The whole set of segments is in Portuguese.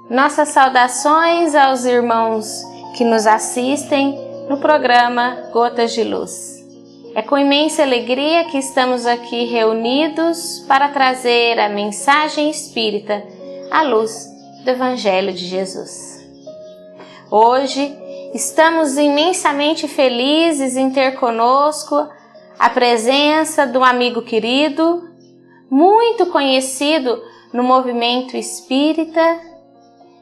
Nossas saudações aos irmãos que nos assistem no programa Gotas de Luz. É com imensa alegria que estamos aqui reunidos para trazer a mensagem espírita à luz do Evangelho de Jesus. Hoje estamos imensamente felizes em ter conosco a presença de um amigo querido, muito conhecido no movimento espírita,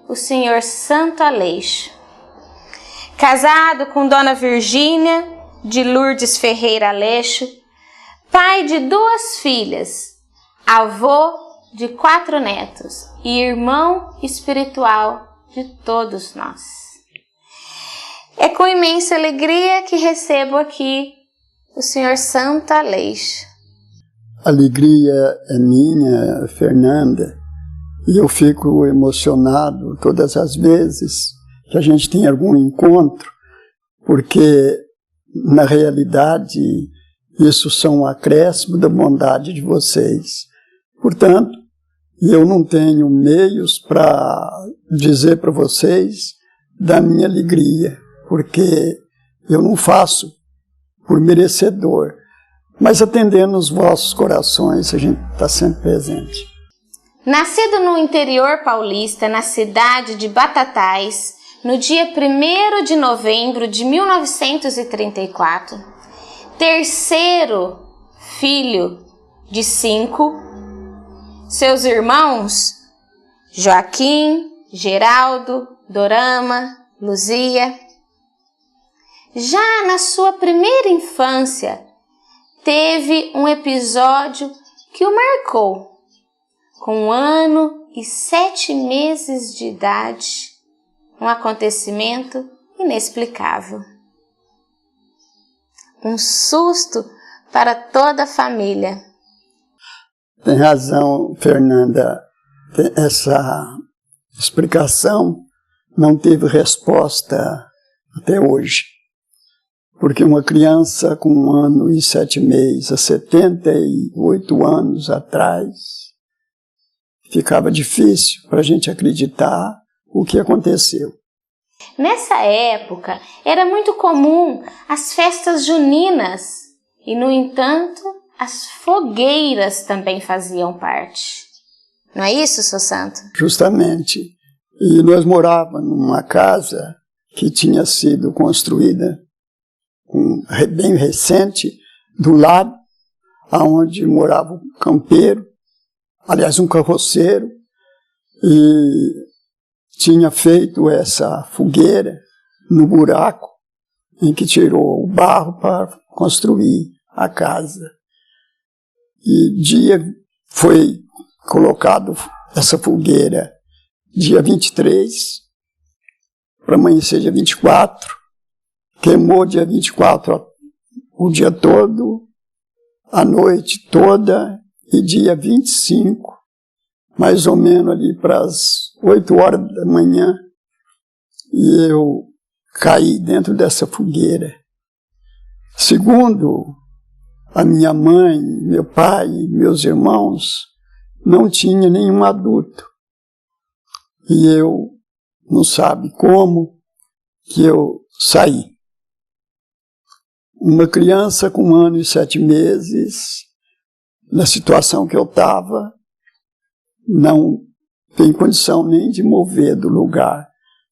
o Senhor Santo Aleixo. Casado com Dona Virgínia de Lourdes Ferreira Aleixo, pai de 2 filhas, avô de 4 netos e irmão espiritual de todos nós. É com imensa alegria que recebo aqui o Senhor Santo Aleixo. A alegria é minha, Fernanda, e eu fico emocionado todas as vezes que a gente tem algum encontro, porque, na realidade, isso são um acréscimo da bondade de vocês. Portanto, eu não tenho meios para dizer para vocês da minha alegria, porque eu não faço por merecedor, mas atendendo os vossos corações, a gente está sempre presente. Nascido no interior paulista, na cidade de Batatais, no dia 1º de novembro de 1934, terceiro filho de 5, seus irmãos Joaquim, Geraldo, Dorama, Luzia. Já na sua primeira infância, teve um episódio que o marcou. Com 1 ano e 7 meses de idade, um acontecimento inexplicável. Um susto para toda a família. Tem razão, Fernanda. Essa explicação não teve resposta até hoje. Porque uma criança com 1 ano e 7 meses, há 78 anos atrás, ficava difícil para a gente acreditar o que aconteceu. Nessa época, era muito comum as festas juninas e, no entanto, as fogueiras também faziam parte. Não é isso, seu santo? Justamente. E nós morávamos numa casa que tinha sido construída bem recente, do lado onde morava um campeiro, aliás, um carroceiro, e tinha feito essa fogueira no buraco em que tirou o barro para construir a casa. E foi colocado essa fogueira dia 23, para amanhecer dia 24, queimou dia 24 o dia todo, a noite toda, e dia 25, mais ou menos ali para as 8 horas da manhã, e eu caí dentro dessa fogueira. Segundo a minha mãe, meu pai e meus irmãos, não tinha nenhum adulto. E eu não sabe como que eu saí. Uma criança com 1 ano e 7 meses, na situação que eu estava, não tem condição nem de mover do lugar.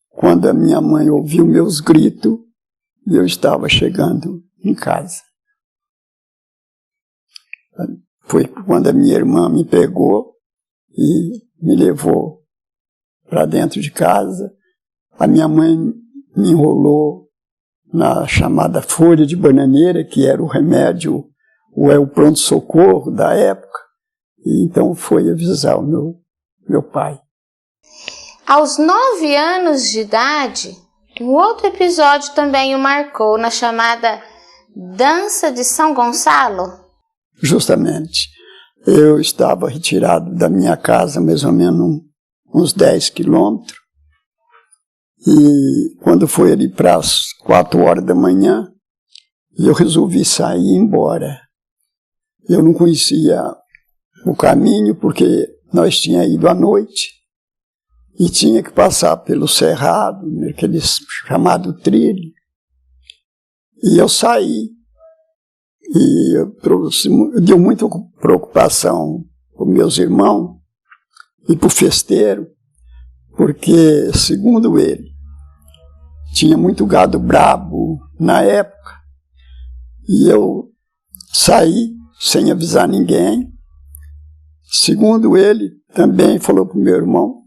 Quando a minha mãe ouviu meus gritos, eu estava chegando em casa. Foi quando a minha irmã me pegou e me levou para dentro de casa. A minha mãe me enrolou na chamada folha de bananeira, que era o remédio, ou é o pronto-socorro da época, e então foi avisar o meu pai. Aos 9 anos de idade, um outro episódio também o marcou, na chamada Dança de São Gonçalo. Justamente. Eu estava retirado da minha casa, mais ou menos uns 10 quilômetros, e quando foi ali para as 4 horas da manhã, eu resolvi sair e ir embora. Eu não conhecia o caminho, porque nós tínhamos ido à noite, e tinha que passar pelo cerrado, naquele chamado trilho. E eu saí, e deu muita preocupação para os meus irmãos e para o festeiro, porque, segundo ele, tinha muito gado brabo na época, e eu saí sem avisar ninguém. Segundo ele, também falou para o meu irmão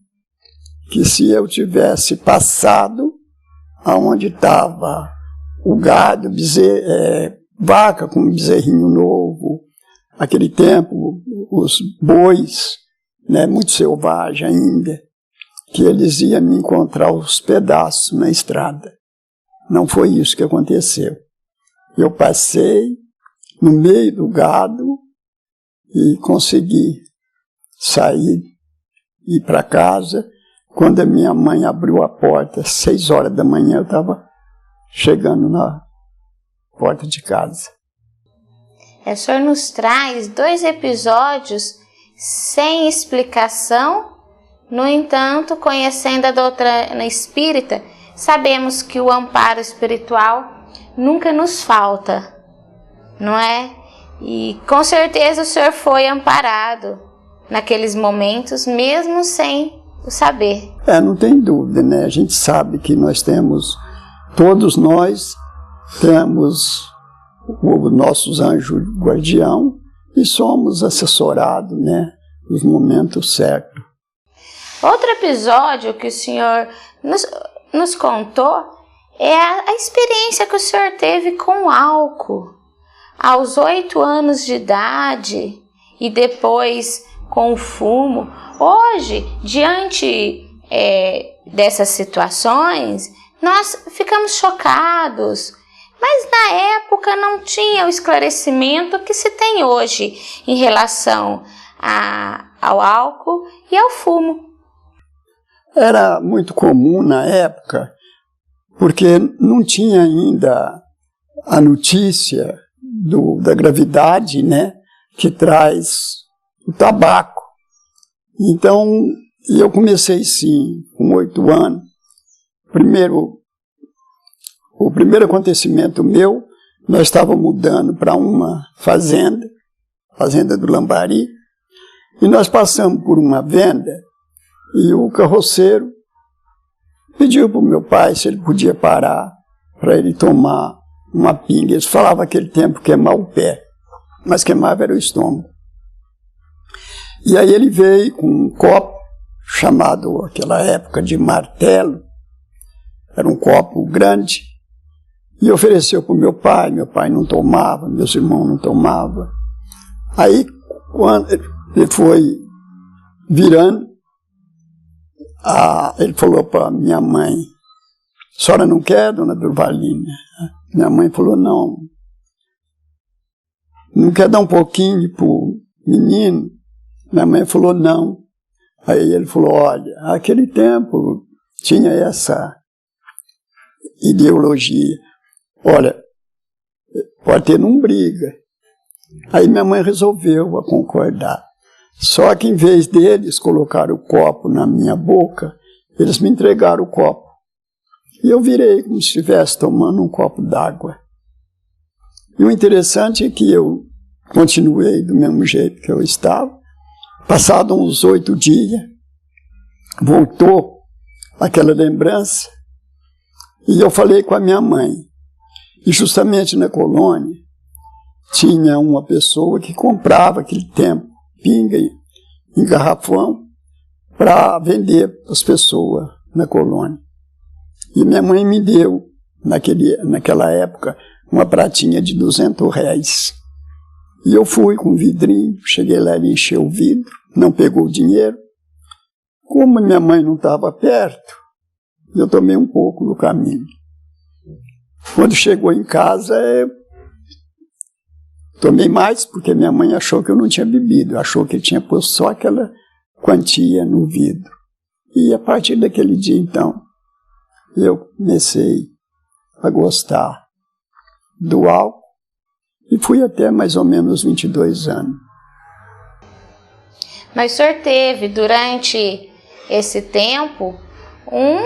que se eu tivesse passado aonde estava o gado, vaca com bezerrinho novo, aquele tempo, os bois, né, muito selvagem ainda, que eles iam me encontrar os pedaços na estrada. Não foi isso que aconteceu. Eu passei no meio do gado e consegui sair, ir para casa. Quando a minha mãe abriu a porta, às 6 horas da manhã, eu estava chegando na porta de casa. O senhor nos traz 2 episódios sem explicação. No entanto, conhecendo a doutrina espírita, sabemos que o amparo espiritual nunca nos falta, não é? E com certeza o senhor foi amparado naqueles momentos, mesmo sem o saber. Não tem dúvida, né? A gente sabe que todos nós temos os nossos anjos guardião e somos assessorados, né, nos momentos certos. Outro episódio que o senhor nos contou é a experiência que o senhor teve com álcool. Aos 8 anos de idade e depois com o fumo. Hoje, diante dessas situações, nós ficamos chocados, mas na época não tinha o esclarecimento que se tem hoje em relação ao álcool e ao fumo. Era muito comum na época, porque não tinha ainda a notícia da gravidade, né, que traz o tabaco. Então, eu comecei sim, com 8 anos. O primeiro acontecimento meu, nós estávamos mudando para uma fazenda do Lambari, e nós passamos por uma venda, e o carroceiro pediu para o meu pai se ele podia parar para ele tomar uma pinga. Eles falavam naquele tempo queimar o pé, mas queimava era o estômago. E aí ele veio com um copo, chamado naquela época de martelo, era um copo grande, e ofereceu para o meu pai não tomava, meus irmãos não tomavam. Aí, quando ele foi virando, ele falou para minha mãe: a senhora não quer, dona Durvalina? Minha mãe falou: não quer dar um pouquinho para o menino? Minha mãe falou: não. Aí ele falou: olha, naquele tempo tinha essa ideologia. Olha, pode ter, não briga. Aí minha mãe resolveu concordar. Só que em vez deles colocar o copo na minha boca, eles me entregaram o copo. E eu virei como se estivesse tomando um copo d'água. E o interessante é que eu continuei do mesmo jeito que eu estava. Passados uns 8 dias, voltou aquela lembrança, e eu falei com a minha mãe. E justamente na colônia, tinha uma pessoa que comprava aquele tempo, pinga em garrafão, para vender para as pessoas na colônia. E minha mãe me deu, naquela época, uma pratinha de R$200. E eu fui com um vidrinho, cheguei lá, ele encheu o vidro, não pegou o dinheiro. Como minha mãe não estava perto, eu tomei um pouco no caminho. Quando chegou em casa, eu tomei mais, porque minha mãe achou que eu não tinha bebido, achou que ele tinha posto só aquela quantia no vidro. E a partir daquele dia, então, eu comecei a gostar do álcool e fui até mais ou menos 22 anos. Mas o senhor teve, durante esse tempo um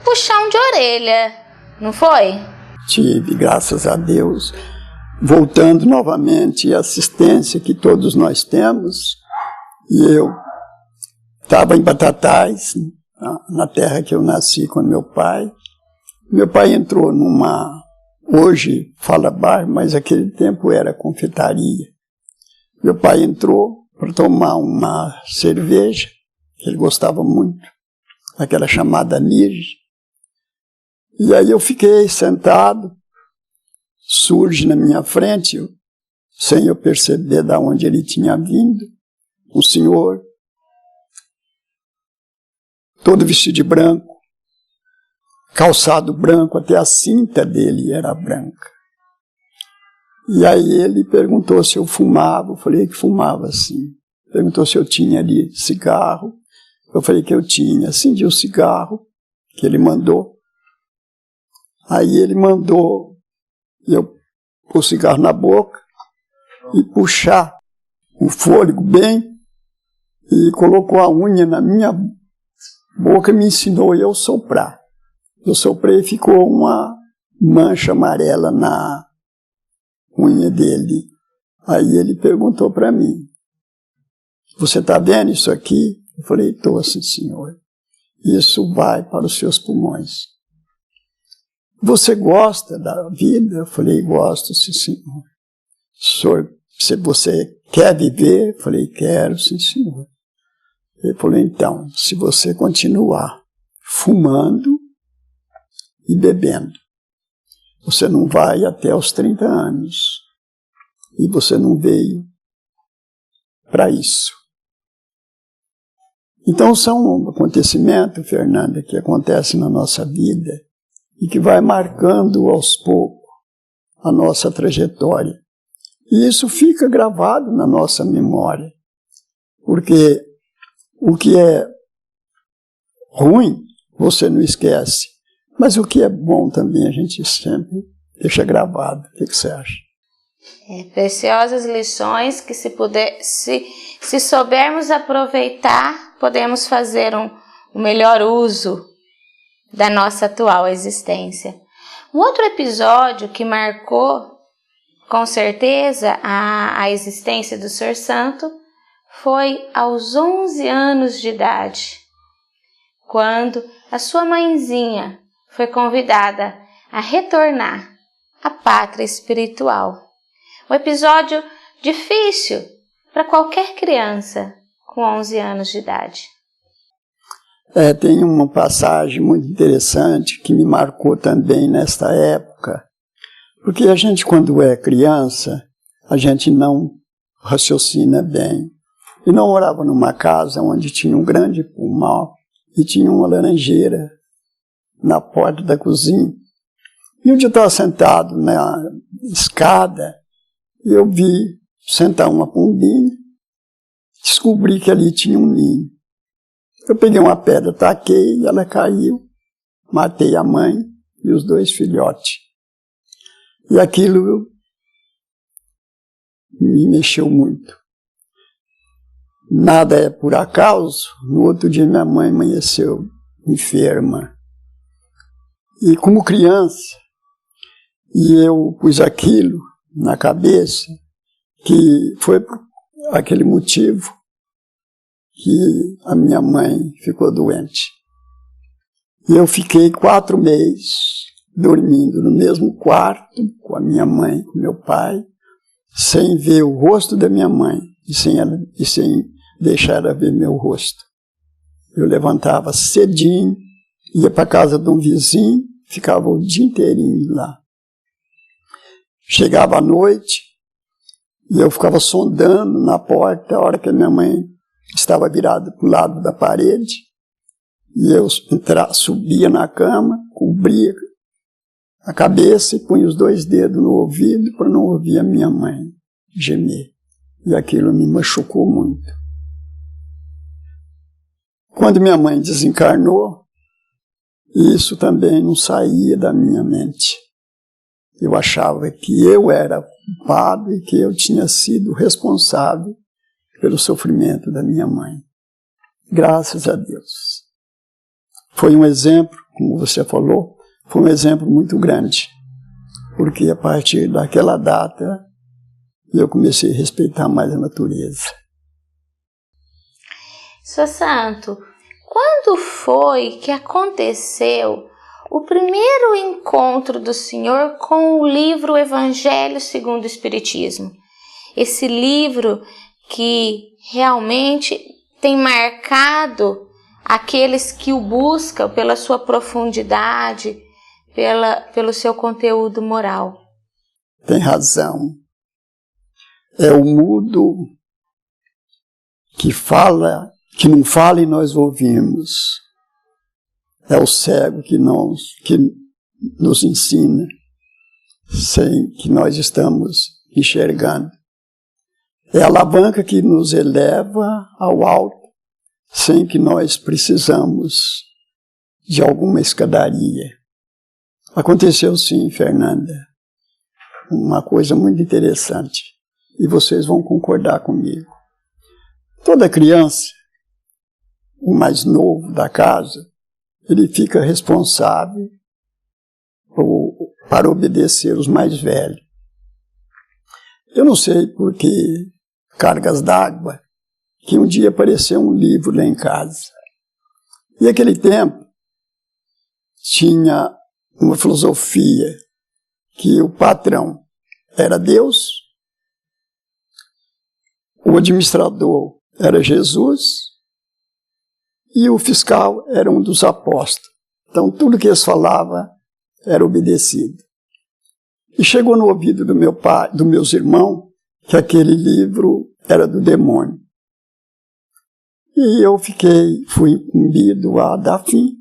puxão de orelha, não foi? Tive, graças a Deus. Voltando novamente à assistência que todos nós temos, e eu estava em Batatais, na terra que eu nasci com meu pai. Meu pai entrou numa, hoje fala bar, mas aquele tempo era confeitaria. Meu pai entrou para tomar uma cerveja, que ele gostava muito, aquela chamada Nirge. E aí eu fiquei sentado, surge na minha frente, sem eu perceber de onde ele tinha vindo, um senhor, todo vestido de branco, calçado branco, até a cinta dele era branca. E aí ele perguntou se eu fumava, eu falei que fumava sim. Perguntou se eu tinha ali cigarro, eu falei que eu tinha. Acendi o cigarro que ele mandou. Aí ele mandou eu pôr o cigarro na boca e puxar o fôlego bem, e colocou a unha na minha boca e me ensinou eu soprar. Eu soprei e ficou uma mancha amarela na unha dele. Aí ele perguntou para mim, você está vendo isso aqui? Eu falei, estou, sim, senhor. Isso vai para os seus pulmões. Você gosta da vida? Eu falei, gosto, sim, senhor. Senhor, se você quer viver? Eu falei, quero, sim, senhor. Ele falou, então, se você continuar fumando e bebendo, você não vai até os 30 anos. E você não veio para isso. Então são acontecimentos, Fernanda, que acontecem na nossa vida e que vai marcando aos poucos a nossa trajetória. E isso fica gravado na nossa memória. Porque o que é ruim, você não esquece. Mas o que é bom também a gente sempre deixa gravado. O que você acha? Preciosas lições que se soubermos aproveitar, podemos fazer um melhor uso da nossa atual existência. Um outro episódio que marcou com certeza a existência do Senhor Santo foi aos 11 anos de idade, quando a sua mãezinha foi convidada a retornar à pátria espiritual. Um episódio difícil para qualquer criança com 11 anos de idade. Tem uma passagem muito interessante que me marcou também nesta época, porque a gente, quando é criança, a gente não raciocina bem. E não morava numa casa onde tinha um grande pomar e tinha uma laranjeira na porta da cozinha. E um dia eu estava sentado na escada e eu vi sentar uma pombinha, descobri que ali tinha um ninho. Eu peguei uma pedra, taquei, ela caiu, matei a mãe e os 2 filhotes. E aquilo me mexeu muito. Nada é por acaso. No outro dia minha mãe amanheceu enferma. E como criança, e eu pus aquilo na cabeça, que foi por aquele motivo que a minha mãe ficou doente. E eu fiquei 4 meses dormindo no mesmo quarto com a minha mãe, com meu pai, sem ver o rosto da minha mãe e sem deixar ela ver meu rosto. Eu levantava cedinho, ia para a casa de um vizinho, ficava o dia inteirinho lá. Chegava à noite e eu ficava sondando na porta a hora que a minha mãe estava virada para o lado da parede. E eu subia na cama, cobria a cabeça e punha os 2 dedos no ouvido para não ouvir a minha mãe gemer. E aquilo me machucou muito. Quando minha mãe desencarnou, isso também não saía da minha mente. Eu achava que eu era culpado e que eu tinha sido responsável pelo sofrimento da minha mãe. Graças a Deus. Foi um exemplo, como você falou, foi um exemplo muito grande. Porque a partir daquela data, eu comecei a respeitar mais a natureza. Senhor Santo, quando foi que aconteceu o primeiro encontro do Senhor com o livro Evangelho segundo o Espiritismo? Esse livro que realmente tem marcado aqueles que o buscam pela sua profundidade, pelo seu conteúdo moral. Tem razão. É o mudo que fala, que não fala e nós ouvimos. É o cego que nos ensina sem que nós estamos enxergando. É a alavanca que nos eleva ao alto sem que nós precisamos de alguma escadaria. Aconteceu sim, Fernanda, uma coisa muito interessante, e vocês vão concordar comigo. Toda criança, o mais novo da casa, ele fica responsável para obedecer os mais velhos. Eu não sei por que cargas d'água, que um dia apareceu um livro lá em casa. E naquele tempo tinha uma filosofia que o patrão era Deus, o administrador era Jesus e o fiscal era um dos apóstolos. Então tudo que eles falavam era obedecido. E chegou no ouvido do meu pai, dos meus irmãos, que aquele livro era do demônio. E eu fui incumbido a dar fim,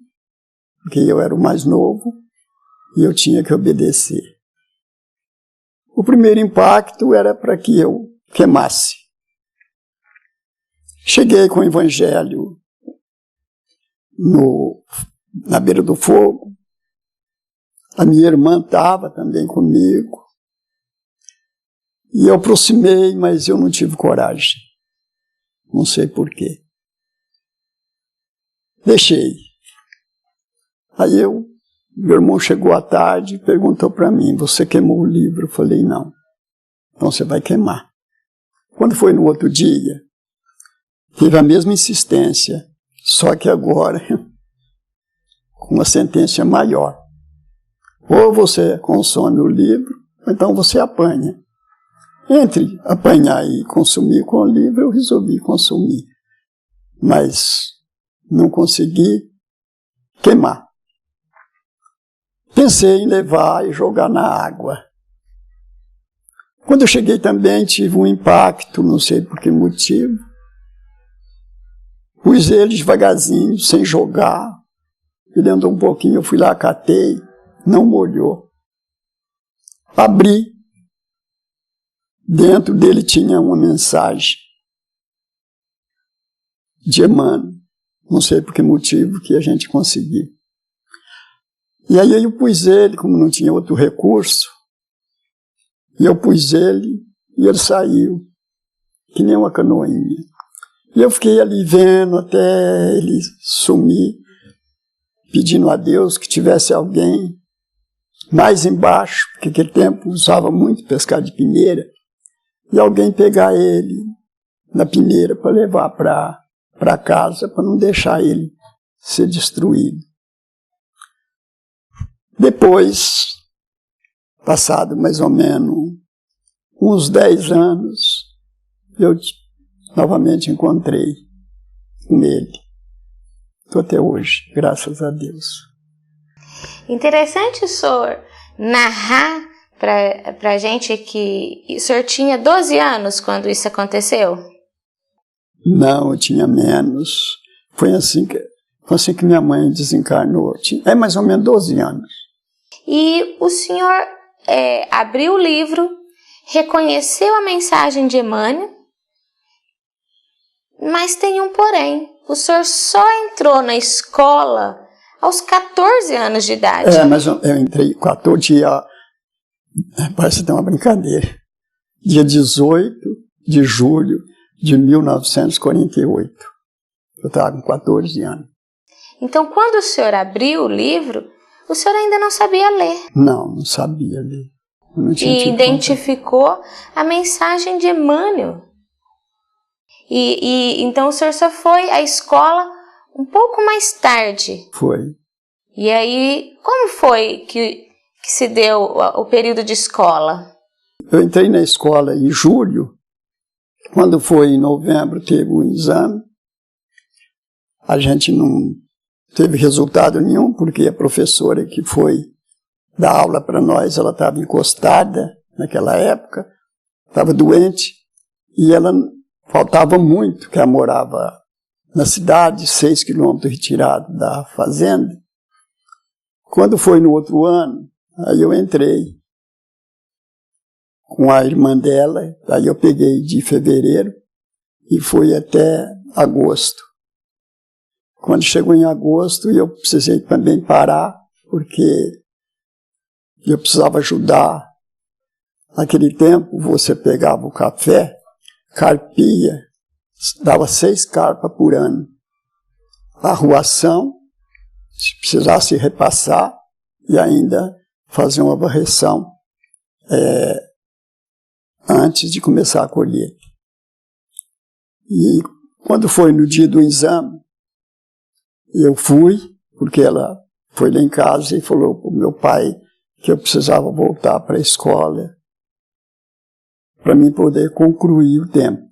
porque eu era o mais novo e eu tinha que obedecer. O primeiro impacto era para que eu queimasse. Cheguei com o evangelho na beira do fogo. A minha irmã estava também comigo. E eu aproximei, mas eu não tive coragem. Não sei porquê. Deixei. Aí meu irmão chegou à tarde e perguntou para mim, você queimou o livro? Eu falei, não. Então você vai queimar. Quando foi no outro dia, teve a mesma insistência, só que agora com uma sentença maior. Ou você consome o livro, ou então você apanha. Entre apanhar e consumir com o livro, eu resolvi consumir. Mas não consegui queimar. Pensei em levar e jogar na água. Quando eu cheguei também, tive um impacto, não sei por que motivo. Pus ele devagarzinho, sem jogar. Ele andou um pouquinho, eu fui lá, catei, não molhou. Abri. Dentro dele tinha uma mensagem de Emmanuel. Não sei por que motivo que a gente conseguiu. E aí eu pus ele, como não tinha outro recurso, e eu pus ele e ele saiu, que nem uma canoinha. E eu fiquei ali vendo até ele sumir, pedindo a Deus que tivesse alguém mais embaixo, porque naquele tempo usava muito pescar de peneira, e alguém pegar ele na peneira para levar para casa, para não deixar ele ser destruído. Depois, passado mais ou menos uns 10 anos, eu novamente encontrei com ele. Estou até hoje, graças a Deus. Interessante o senhor narrar para a gente que o senhor tinha 12 anos quando isso aconteceu? Não, eu tinha menos. Foi assim que minha mãe desencarnou. É mais ou menos 12 anos. E o senhor abriu o livro, reconheceu a mensagem de Emmanuel, mas tem um porém. O senhor só entrou na escola aos 14 anos de idade. Mas eu entrei 14 dias. Parece até uma brincadeira. Dia 18 de julho de 1948. Eu estava com 14 anos. Então, quando o senhor abriu o livro, o senhor ainda não sabia ler. Não sabia ler. Eu não tinha E identificou a mensagem de Emmanuel. Então o senhor só foi à escola um pouco mais tarde. Foi. E aí, como foi que se deu o período de escola? Eu entrei na escola em julho. Quando foi em novembro, teve um exame. A gente não teve resultado nenhum, porque a professora que foi dar aula para nós, ela estava encostada naquela época, estava doente, e ela faltava muito, porque ela morava na cidade, 6 quilômetros retirado da fazenda. Quando foi no outro ano, aí eu entrei com a irmã dela, aí eu peguei de fevereiro e fui até agosto. Quando chegou em agosto, eu precisei também parar, porque eu precisava ajudar. Naquele tempo, você pegava o café, carpia, dava 6 carpas por ano. A arruação, se precisasse repassar, e ainda fazer uma varreção antes de começar a colheita. E quando foi no dia do exame, eu fui, porque ela foi lá em casa e falou para o meu pai que eu precisava voltar para a escola para mim poder concluir o tempo.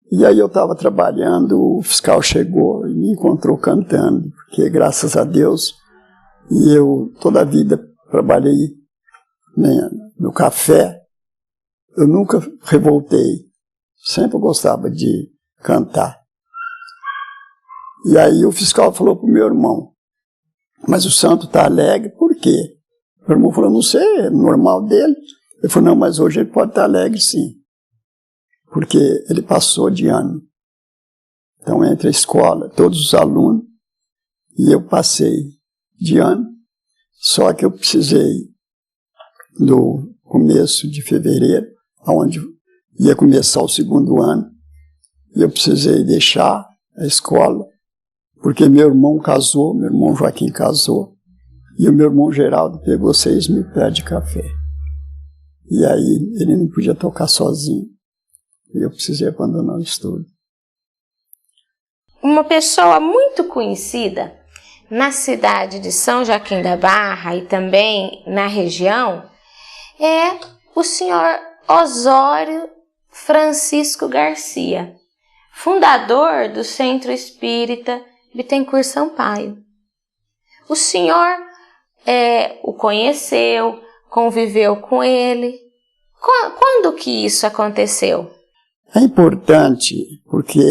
E aí eu estava trabalhando, o fiscal chegou e me encontrou cantando, porque graças a Deus, e eu toda a vida trabalhei, né, no café, eu nunca revoltei, sempre gostava de cantar. E aí o fiscal falou para o meu irmão, mas o santo está alegre, por quê? Meu irmão falou, não sei, é normal dele. Ele falou, não, mas hoje ele pode estar alegre sim, porque ele passou de ano. Então, entre a escola, todos os alunos, e eu passei de ano, só que eu precisei, no começo de fevereiro, onde ia começar o segundo ano, e eu precisei deixar a escola, porque meu irmão casou, meu irmão Joaquim casou, e o meu irmão Geraldo pegou 6.000 pés de café. E aí ele não podia tocar sozinho. E eu precisei abandonar o estudo. Uma pessoa muito conhecida na cidade de São Joaquim da Barra e também na região é o senhor Osório Francisco Garcia, fundador do Centro Espírita Bittencourt Sampaio. O senhor o conheceu, conviveu com ele. Quando que isso aconteceu? É importante porque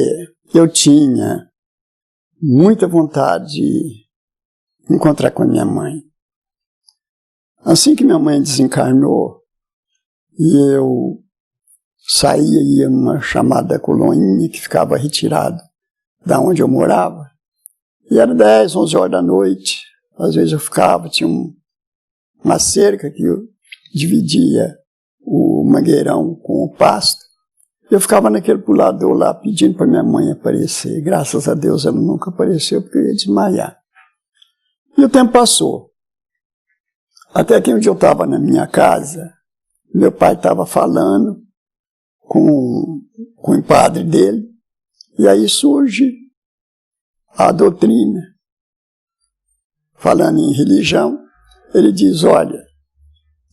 eu tinha muita vontade de encontrar com a minha mãe. Assim que minha mãe desencarnou, e eu saía e ia numa chamada Coloinha, que ficava retirado da onde eu morava, e era 10, 11 horas da noite, às vezes eu ficava, tinha uma cerca que eu dividia o mangueirão com o pasto. Eu ficava naquele pulador lá pedindo para minha mãe aparecer. Graças a Deus ela nunca apareceu porque eu ia desmaiar. E o tempo passou. Até que um dia eu estava na minha casa, meu pai estava falando com o padre dele, e aí surge a doutrina. Falando em religião, ele diz, olha,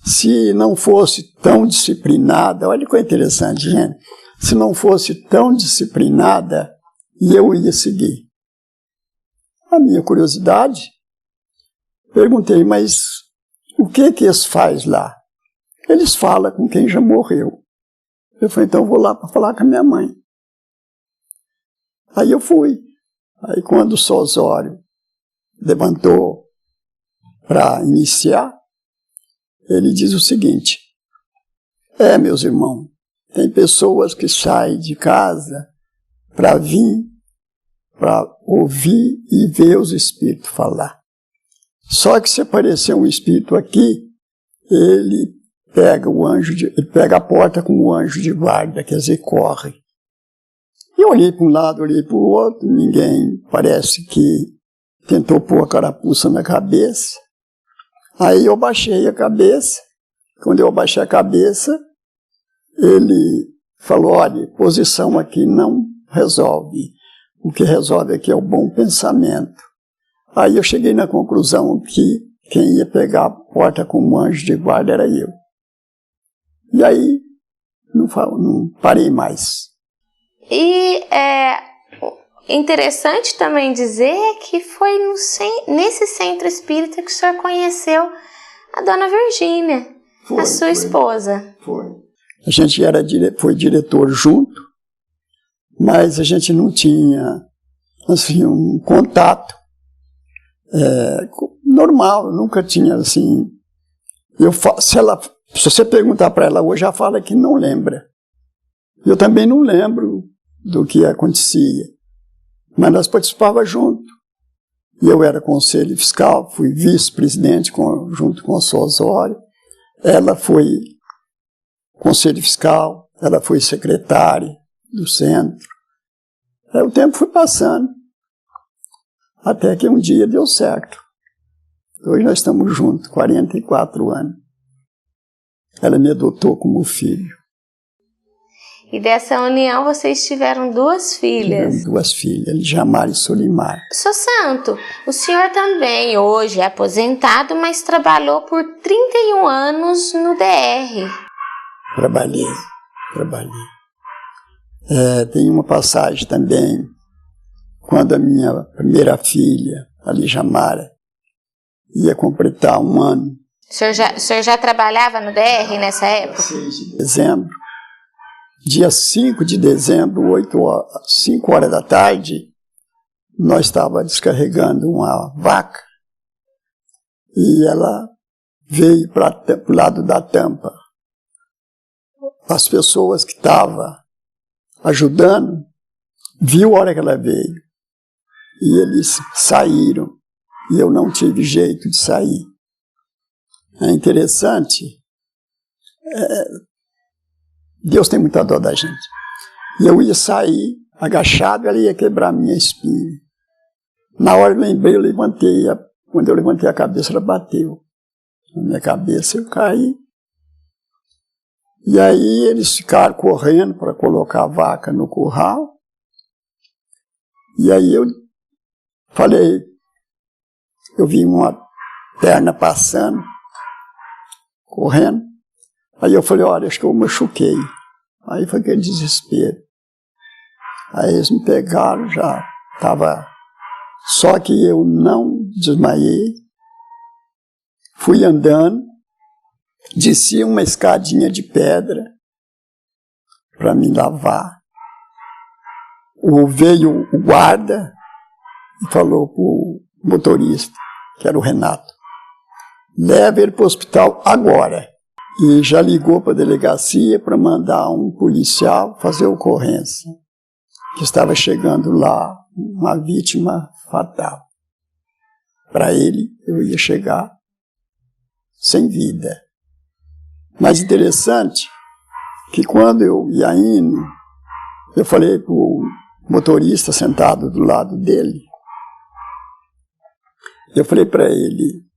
se não fosse tão disciplinada, olha que coisa interessante, gente, se não fosse tão disciplinada, eu ia seguir. A minha curiosidade, perguntei, mas o que eles fazem lá? Eles falam com quem já morreu. Eu falei, então eu vou lá para falar com a minha mãe. Aí eu fui. Aí quando o Sr. Osório levantou para iniciar, ele diz o seguinte, meus irmãos, tem pessoas que saem de casa para vir, para ouvir e ver os espíritos falar. Só que se aparecer um espírito aqui, ele pega a porta com o anjo de guarda, quer dizer, corre. E Eu olhei para um lado, olhei para o outro, ninguém parece que tentou pôr a carapuça na cabeça. Aí eu baixei a cabeça. Quando eu abaixei a cabeça, ele falou, olha, posição aqui não resolve. O que resolve aqui é o bom pensamento. Aí eu cheguei na conclusão que quem ia pegar a porta como anjo de guarda era eu. E aí não parei mais. E é interessante também dizer que foi nesse centro espírita que o senhor conheceu a dona Virgínia, a sua esposa. Foi. A gente foi diretor junto, mas a gente não tinha assim, um contato normal, nunca tinha assim. Se você perguntar para ela hoje, ela fala que não lembra. Eu também não lembro do que acontecia, mas nós participávamos junto. E eu era conselho fiscal, fui vice-presidente junto com o Sr. Osório. Ela foi conselho fiscal, ela foi secretária do centro. O tempo foi passando, até que um dia deu certo. Hoje nós estamos juntos, 44 anos. Ela me adotou como filho. E dessa união vocês tiveram 2 filhas. Tivemos 2 filhas, Jamar e Solimar. Sr. Santo, o senhor também hoje é aposentado, mas trabalhou por 31 anos no DR. Trabalhei. Tem uma passagem também, quando a minha primeira filha, a Jamara, ia completar 1 ano. O senhor já trabalhava no DR nessa época? 6 de dezembro. Dia 5 de dezembro, 5 horas da tarde, nós estávamos descarregando uma vaca e ela veio para o lado da tampa. As pessoas que estavam ajudando viu a hora que ela veio e eles saíram e eu não tive jeito de sair. É interessante. Deus tem muita dó da gente. E eu ia sair agachado, ela ia quebrar a minha espinha. Na hora eu lembrei, quando eu levantei a cabeça, ela bateu na minha cabeça, eu caí. E aí eles ficaram correndo para colocar a vaca no curral. E aí eu falei, eu vi uma perna passando, correndo. Aí eu falei, olha, acho que eu machuquei. Aí foi aquele desespero. Aí eles me pegaram, já estava... Só que eu não desmaiei. Fui andando, desci uma escadinha de pedra para me lavar. Veio o guarda e falou para o motorista, que era o Renato, leva ele para o hospital agora. E já ligou para a delegacia para mandar um policial fazer ocorrência, que estava chegando lá uma vítima fatal. Para ele, eu ia chegar sem vida. Mas interessante que quando eu ia indo, eu falei para o motorista sentado do lado dele, eu falei para ele,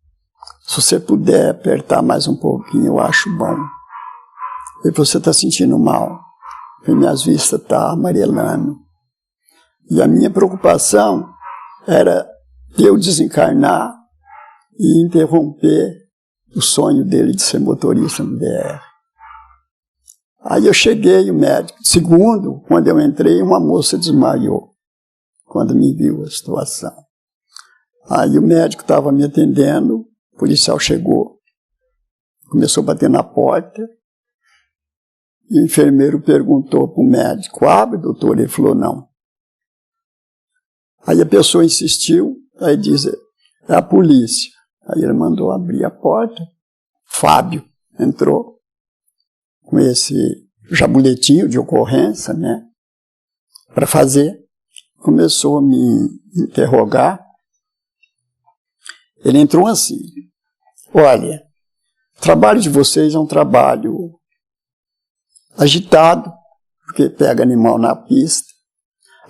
se você puder apertar mais um pouquinho, eu acho bom. E você está sentindo mal, porque minhas vistas estão amarelando. E a minha preocupação era eu desencarnar e interromper o sonho dele de ser motorista no DR. Aí eu cheguei, o médico. Segundo, quando eu entrei, uma moça desmaiou, quando me viu a situação. Aí o médico estava me atendendo, o policial chegou, começou a bater na porta, e o enfermeiro perguntou para o médico, abre, doutor? Ele falou, não. Aí a pessoa insistiu, aí diz, é a polícia. Aí ele mandou abrir a porta, Fábio entrou com esse jabuletinho de ocorrência, né, para fazer, começou a me interrogar. Ele entrou assim, olha, o trabalho de vocês é um trabalho agitado, porque pega animal na pista,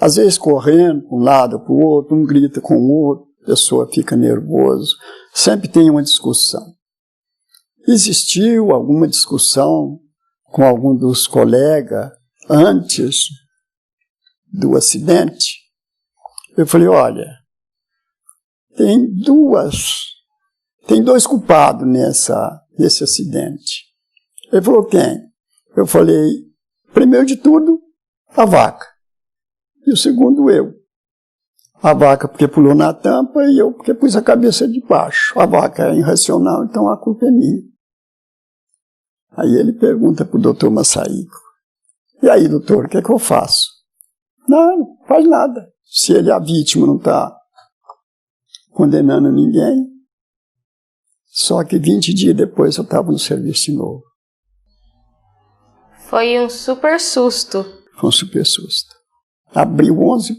Às vezes correndo para um lado, para o outro, um grita com o outro, a pessoa fica nervosa, sempre tem uma discussão. Existiu alguma discussão com algum dos colegas antes do acidente? Eu falei, olha, tem dois culpados nesse acidente. Ele falou, quem? Eu falei, primeiro de tudo, a vaca. E o segundo, eu. A vaca porque pulou na tampa e eu porque pus a cabeça de baixo. A vaca é irracional, então a culpa é minha. Aí ele pergunta para o doutor Massaico, e aí, doutor, o que é que eu faço? Não faz nada. Se ele, a vítima, não está condenando ninguém. Só que 20 dias depois eu estava no serviço de novo. Foi um super susto. Foi um super susto. Abriu 11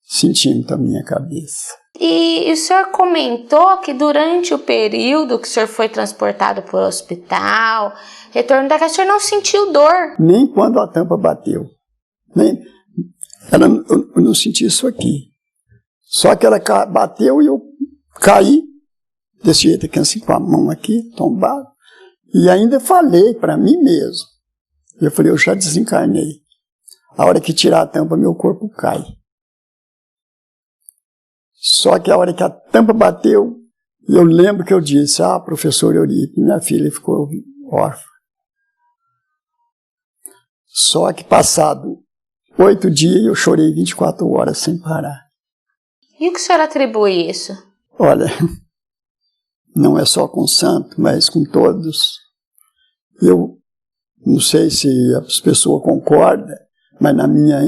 centímetros a minha cabeça. E o senhor comentou que durante o período que o senhor foi transportado para o hospital, retorno da casa, o senhor não sentiu dor? Nem quando a tampa bateu. Eu não senti isso aqui. Só que ela bateu e eu caí, desse jeito aqui, assim, com a mão aqui, tombado. E ainda falei para mim mesmo. Eu falei, eu já desencarnei. A hora que tirar a tampa, meu corpo cai. Só que a hora que a tampa bateu, eu lembro que eu disse, professor Euripe, minha filha ficou órfã. Só que passado 8 dias, eu chorei 24 horas sem parar. E o que o senhor atribui isso? Olha, não é só com o santo, mas com todos. Eu não sei se as pessoas concordam, mas na minha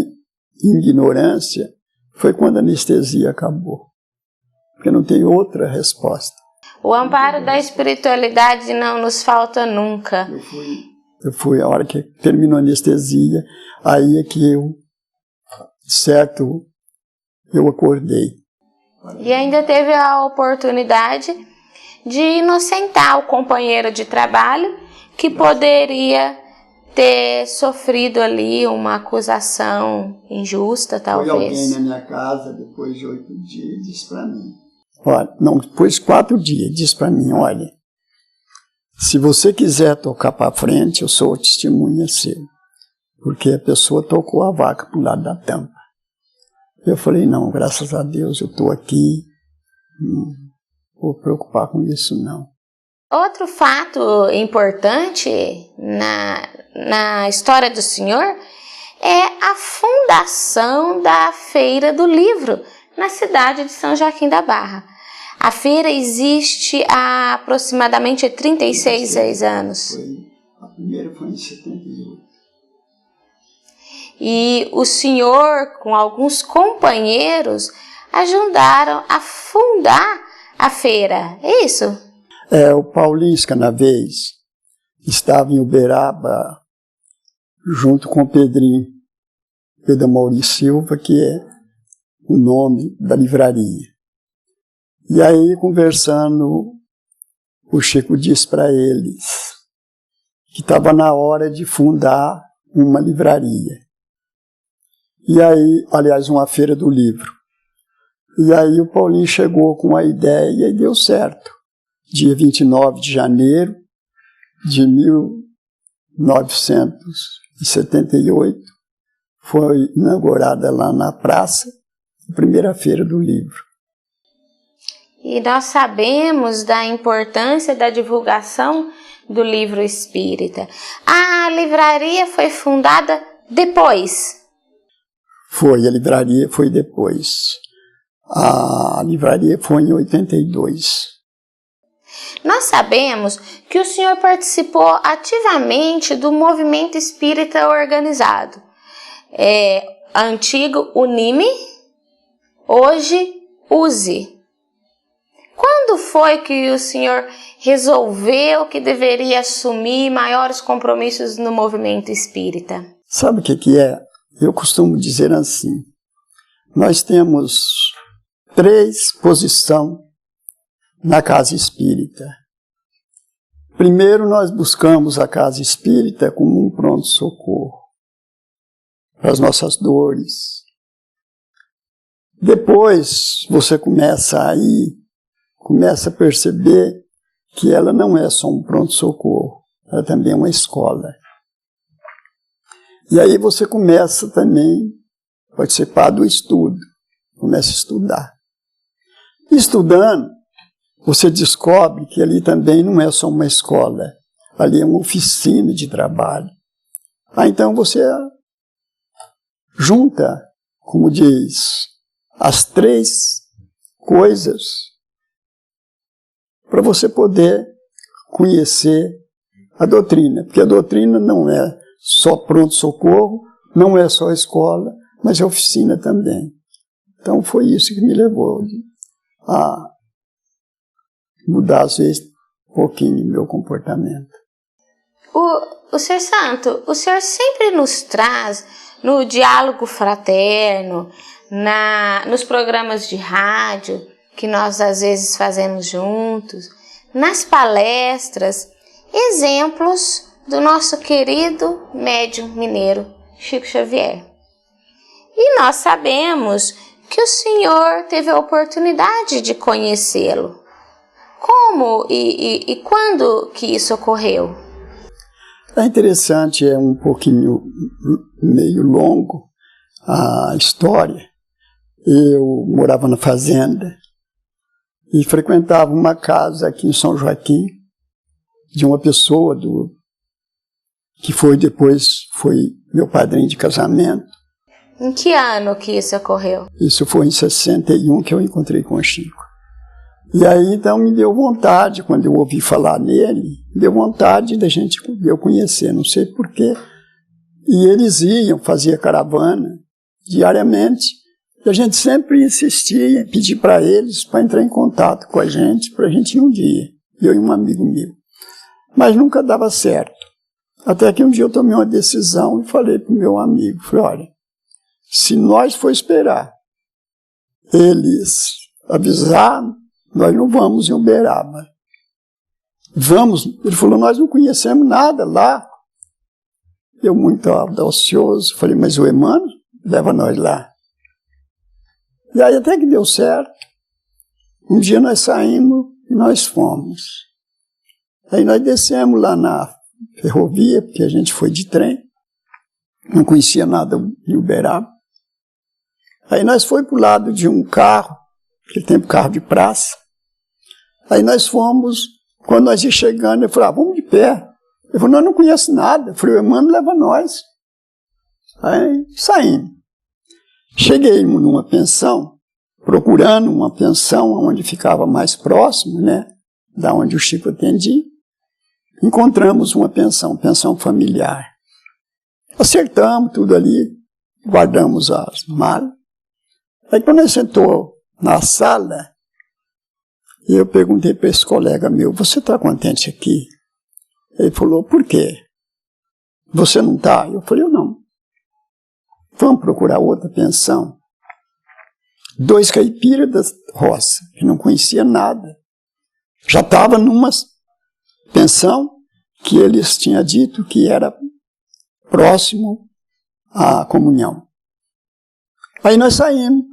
ignorância, foi quando a anestesia acabou. Porque não tem outra resposta. O amparo da espiritualidade não nos falta nunca. Eu fui a hora que terminou a anestesia, aí é que eu acordei. E ainda teve a oportunidade de inocentar o companheiro de trabalho que poderia ter sofrido ali uma acusação injusta, talvez. Foi alguém na minha casa, depois de 8 dias, disse para mim. Olha, não, depois de 4 dias, disse para mim, olha, se você quiser tocar para frente, eu sou testemunha seu. Porque a pessoa tocou a vaca para o lado da tampa. Eu falei, não, graças a Deus, eu estou aqui, não vou preocupar com isso, não. Outro fato importante na história do senhor é a fundação da Feira do Livro, na cidade de São Joaquim da Barra. A feira existe há aproximadamente 36 anos. A primeira foi em 78. E o senhor, com alguns companheiros, ajudaram a fundar a feira, é isso? O Paulinho Escanavez estava em Uberaba, junto com o Pedro Maurício Silva, que é o nome da livraria. E aí, conversando, o Chico disse para eles que estava na hora de fundar uma livraria. E aí, aliás, uma feira do livro. E aí o Paulinho chegou com a ideia e deu certo. Dia 29 de janeiro de 1978, foi inaugurada lá na praça a primeira feira do livro. E nós sabemos da importância da divulgação do livro espírita. A livraria foi fundada depois? Foi, a livraria foi depois. A livraria foi em 82. Nós sabemos que o senhor participou ativamente do movimento espírita organizado. Antigo Unime, hoje USE. Quando foi que o senhor resolveu que deveria assumir maiores compromissos no movimento espírita? Sabe o que é? Eu costumo dizer assim, nós temos 3 posições na casa espírita. Primeiro, nós buscamos a casa espírita como um pronto-socorro para as nossas dores, Depois você começa a perceber que ela não é só um pronto-socorro, ela também é uma escola. E aí você começa também a participar do estudo, começa a estudar. Estudando, você descobre que ali também não é só uma escola, ali é uma oficina de trabalho. Então você junta, como diz, as três coisas para você poder conhecer a doutrina. Porque a doutrina não é só pronto-socorro, não é só escola, mas é oficina também. Então foi isso que me levou a mudar, às vezes, um pouquinho o meu comportamento. O Senhor Santo, o Senhor sempre nos traz no diálogo fraterno, nos programas de rádio que nós às vezes fazemos juntos, nas palestras, exemplos do nosso querido médium mineiro Chico Xavier. E nós sabemos que o Senhor teve a oportunidade de conhecê-lo. Como e quando que isso ocorreu? É interessante, é um pouquinho meio longo a história. Eu morava na fazenda e frequentava uma casa aqui em São Joaquim de uma pessoa que depois foi meu padrinho de casamento. Em que ano que isso ocorreu? Isso foi em 61 que eu encontrei com o Chico. E aí, então, me deu vontade, quando eu ouvi falar nele, me deu vontade de eu conhecer, não sei porquê. E eles iam, fazia caravana diariamente, e a gente sempre insistia em pedir para eles para entrar em contato com a gente ir um dia, eu e um amigo meu. Mas nunca dava certo. Até que um dia eu tomei uma decisão e falei para o meu amigo, falei, olha, se nós for esperar eles avisar, nós não vamos em Uberaba. Vamos. Ele falou, nós não conhecemos nada lá. Eu, muito audacioso, falei, mas o Emmanuel leva nós lá. E aí até que deu certo. Um dia nós saímos e nós fomos. Aí nós descemos lá na ferrovia, porque a gente foi de trem. Não conhecia nada de Uberaba. Aí nós fomos para o lado de um carro, aquele tempo carro de praça. Aí nós fomos, quando nós ia chegando, eu falei, vamos de pé. Ele falou, nós não conhecemos nada. Eu falei, o Emmanuel leva nós. Aí saímos. Cheguei numa pensão, procurando uma pensão onde ficava mais próximo, né, da onde o Chico atendia. Encontramos uma pensão familiar. Acertamos tudo ali, guardamos as malas. Aí quando ele sentou na sala, eu perguntei para esse colega meu, você está contente aqui? Ele falou, por quê? Você não está? Eu falei, eu não. Vamos procurar outra pensão. 2 caipiras da roça, que não conhecia nada. Já estava numa pensão que eles tinham dito que era próximo à comunhão. Aí nós saímos,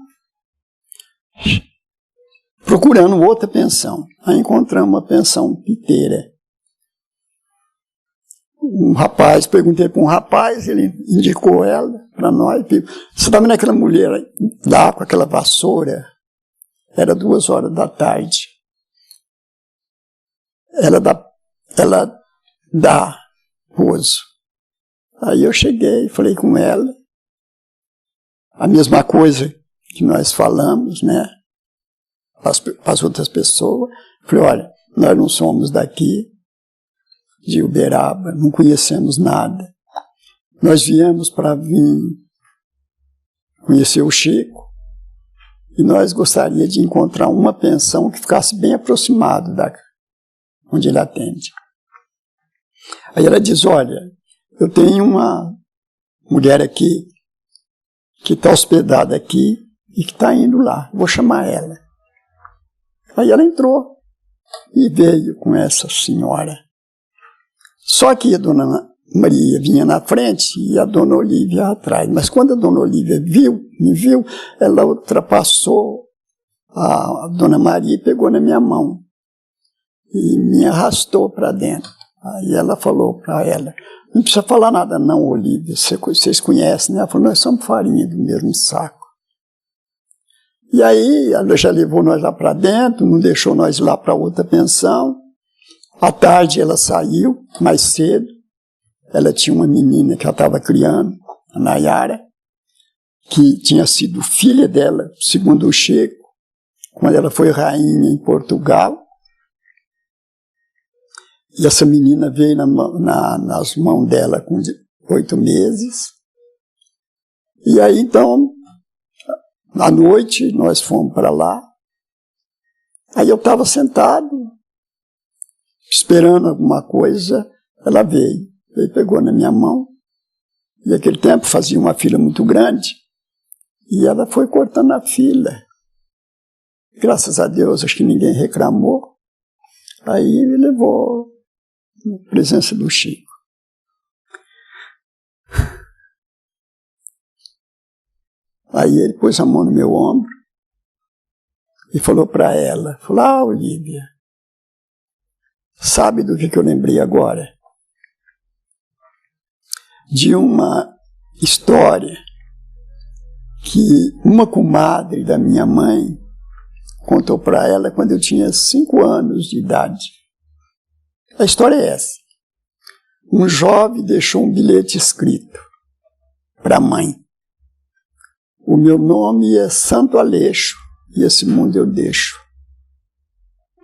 procurando outra pensão. Aí encontramos uma pensão piteira. Um rapaz, perguntei para um rapaz, ele indicou ela para nós. Você está vendo aquela mulher lá com aquela vassoura? Era 2 horas da tarde. Ela dá pouso. Aí eu cheguei, falei com ela. A mesma coisa que nós falamos, né? Para as outras pessoas. Falei, olha, nós não somos daqui, de Uberaba, não conhecemos nada. Nós viemos para vir conhecer o Chico e nós gostaríamos de encontrar uma pensão que ficasse bem aproximado da onde ele atende. Aí ela diz, olha, eu tenho uma mulher aqui que está hospedada aqui e que está indo lá, vou chamar ela. Aí ela entrou e veio com essa senhora. Só que a dona Maria vinha na frente e a Dona Olívia atrás. Mas quando a Dona Olívia me viu, ela ultrapassou a Dona Maria e pegou na minha mão e me arrastou para dentro. Aí ela falou para ela: não precisa falar nada não, Olívia, vocês conhecem, né? Ela falou: nós somos farinha do mesmo saco. E aí ela já levou nós lá para dentro, não deixou nós ir lá para outra pensão. À tarde ela saiu, mais cedo. Ela tinha uma menina que ela estava criando, a Nayara, que tinha sido filha dela, segundo o Chico, quando ela foi rainha em Portugal. E essa menina veio nas mãos dela com 8 meses. E aí, então, à noite, nós fomos para lá. Aí eu estava sentado, esperando alguma coisa. Ela veio, pegou na minha mão. E naquele tempo fazia uma fila muito grande. E ela foi cortando a fila. Graças a Deus, acho que ninguém reclamou. Aí me levou na presença do Chico. Aí ele pôs a mão no meu ombro e falou para ela, falou: Olívia, sabe do que eu lembrei agora? De uma história que uma comadre da minha mãe contou para ela quando eu tinha 5 anos de idade. A história é essa. Um jovem deixou um bilhete escrito para a mãe. O meu nome é Santo Aleixo e esse mundo eu deixo.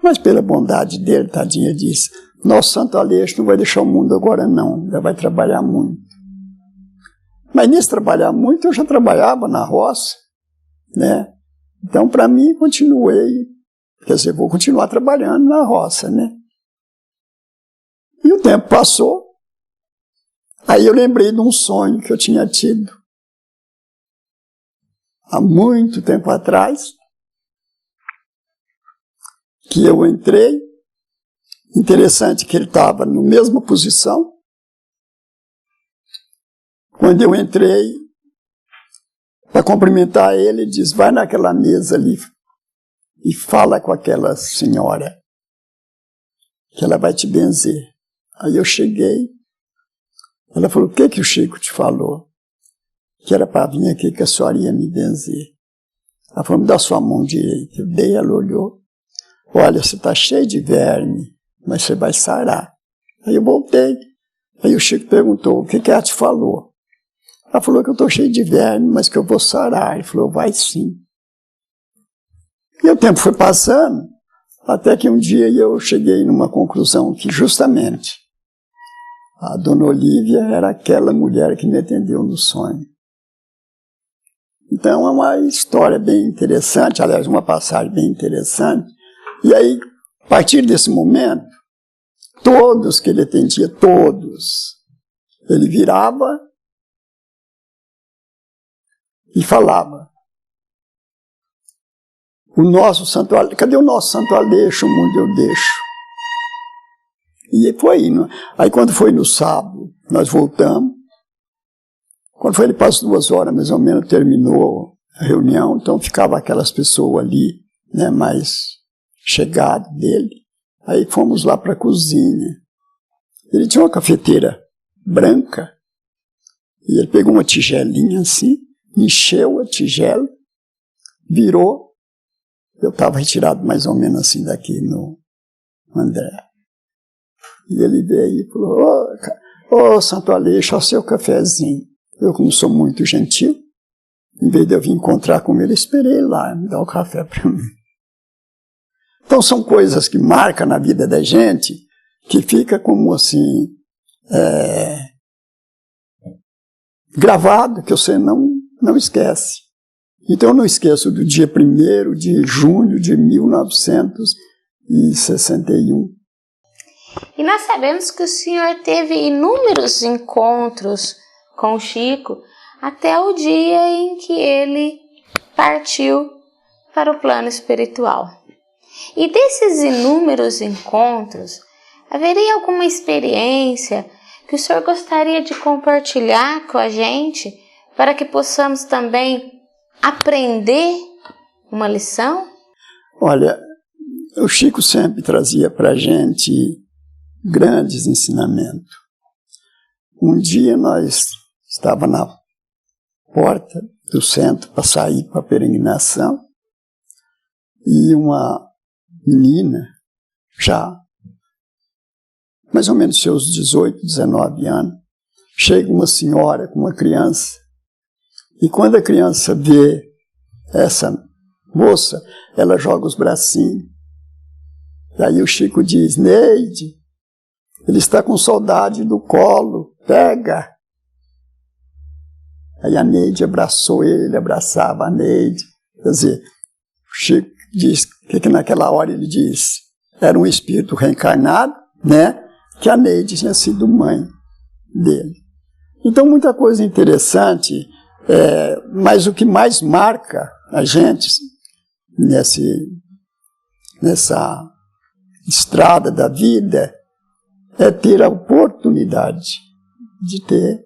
Mas pela bondade dele, tadinha, disse: nosso Santo Aleixo não vai deixar o mundo agora não, ainda vai trabalhar muito. Mas nesse trabalhar muito, eu já trabalhava na roça, né? Então, para mim, continuei, quer dizer, vou continuar trabalhando na roça, né? E o tempo passou, aí eu lembrei de um sonho que eu tinha tido há muito tempo atrás, que eu entrei, interessante que ele estava na mesma posição. Quando eu entrei para cumprimentar ele, ele disse: vai naquela mesa ali e fala com aquela senhora, que ela vai te benzer. Aí eu cheguei, ela falou: o que o Chico te falou? Que era para vir aqui que a senhora ia me benzer. Ela falou: me dá sua mão direita. Eu dei, ela olhou: olha, você está cheio de verme, mas você vai sarar. Aí eu voltei. Aí o Chico perguntou: o que ela te falou? Ela falou que eu estou cheio de verme, mas que eu vou sarar. Ele falou: vai sim. E o tempo foi passando, até que um dia eu cheguei numa conclusão que justamente a Dona Olívia era aquela mulher que me atendeu no sonho. Então é uma história bem interessante, aliás, uma passagem bem interessante. E aí, a partir desse momento, todos que ele atendia, todos, ele virava e falava: o nosso Santo Aleixo, cadê o nosso Santo Aleixo, o mundo eu deixo? E foi indo. Aí quando foi no sábado, nós voltamos. Quando foi ele para as 2 horas, mais ou menos, terminou a reunião, então ficava aquelas pessoas ali, né, mais chegadas dele. Aí fomos lá para a cozinha. Ele tinha uma cafeteira branca, e ele pegou uma tigelinha assim, encheu a tigela, virou. Eu estava retirado mais ou menos assim daqui no André. E ele veio e falou: ô Santo Aleixo, ao seu cafezinho. Eu, como sou muito gentil, em vez de eu vir encontrar com ele, esperei lá, me dar o café para mim. Então são coisas que marcam na vida da gente, que fica como assim, gravado, que você não esquece. Então eu não esqueço do dia 1º de junho de 1961. E nós sabemos que o senhor teve inúmeros encontros com o Chico até o dia em que ele partiu para o plano espiritual. E desses inúmeros encontros, haveria alguma experiência que o senhor gostaria de compartilhar com a gente para que possamos também aprender uma lição? Olha, o Chico sempre trazia para a gente grandes ensinamentos. Um dia nós estávamos na porta do centro para sair para a peregrinação e uma menina, já mais ou menos seus 18, 19 anos, chega uma senhora com uma criança e quando a criança vê essa moça, ela joga os bracinhos. E aí o Chico diz: Neide, ele está com saudade do colo, pega. Aí a Neide abraçou ele, abraçava a Neide. Quer dizer, o Chico diz que naquela hora ele diz, era um espírito reencarnado, né? Que a Neide tinha sido mãe dele. Então muita coisa interessante, mas o que mais marca a gente nessa estrada da vida é ter a oportunidade de ter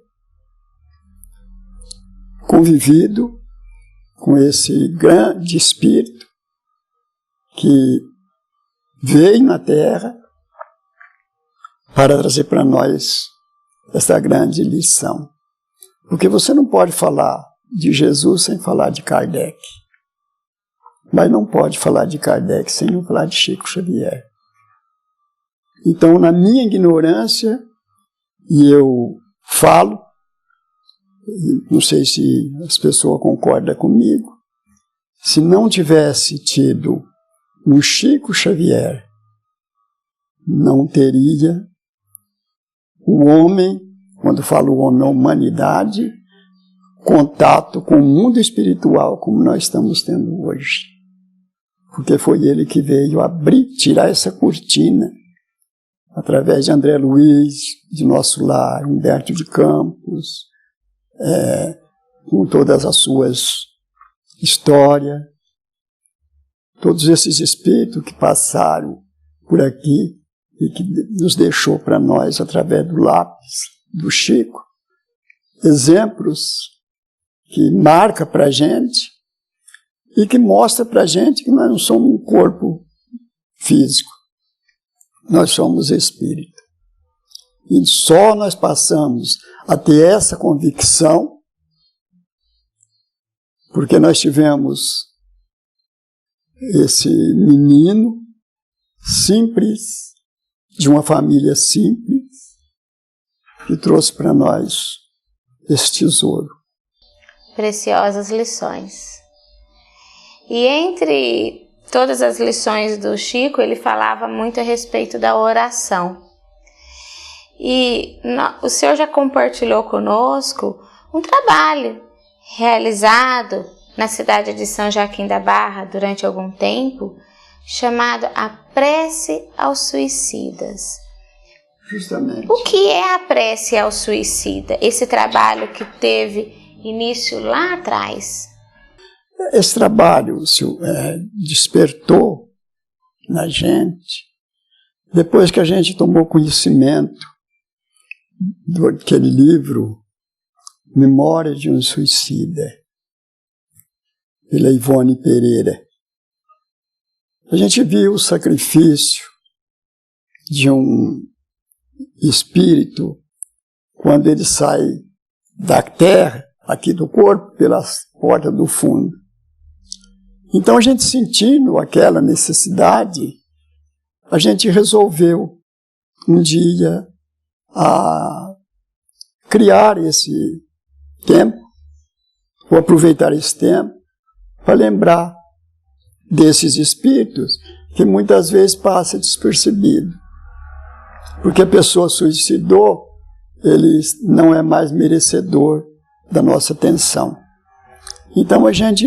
convivido com esse grande espírito que veio na Terra para trazer para nós essa grande lição. Porque você não pode falar de Jesus sem falar de Kardec. Mas não pode falar de Kardec sem não falar de Chico Xavier. Então, na minha ignorância, e eu falo, não sei se as pessoas concordam comigo, se não tivesse tido um Chico Xavier, não teria o homem, quando falo o homem, a humanidade, contato com o mundo espiritual como nós estamos tendo hoje. Porque foi ele que veio abrir, tirar essa cortina, através de André Luiz, de Nosso Lar, Humberto de Campos, com todas as suas histórias, todos esses espíritos que passaram por aqui e que nos deixou para nós, através do lápis do Chico, exemplos que marcam para a gente e que mostra para a gente que nós não somos um corpo físico, nós somos espírito. E só nós passamos a ter essa convicção porque nós tivemos esse menino simples, de uma família simples, que trouxe para nós esse tesouro. Preciosas lições. E entre todas as lições do Chico, ele falava muito a respeito da oração. E o senhor já compartilhou conosco um trabalho realizado na cidade de São Joaquim da Barra durante algum tempo, chamado A Prece aos Suicidas. Justamente. O que é a prece ao suicida? Esse trabalho que teve início lá atrás. Esse trabalho despertou na gente depois que a gente tomou conhecimento daquele livro Memória de um Suicida, pela Ivone Pereira. A gente viu o sacrifício de um espírito quando ele sai da terra, aqui do corpo, pelas portas do fundo. Então a gente sentindo aquela necessidade, a gente resolveu um dia a criar esse tempo, ou aproveitar esse tempo, para lembrar desses espíritos que muitas vezes passa despercebido. Porque a pessoa suicidou, ele não é mais merecedor da nossa atenção. Então a gente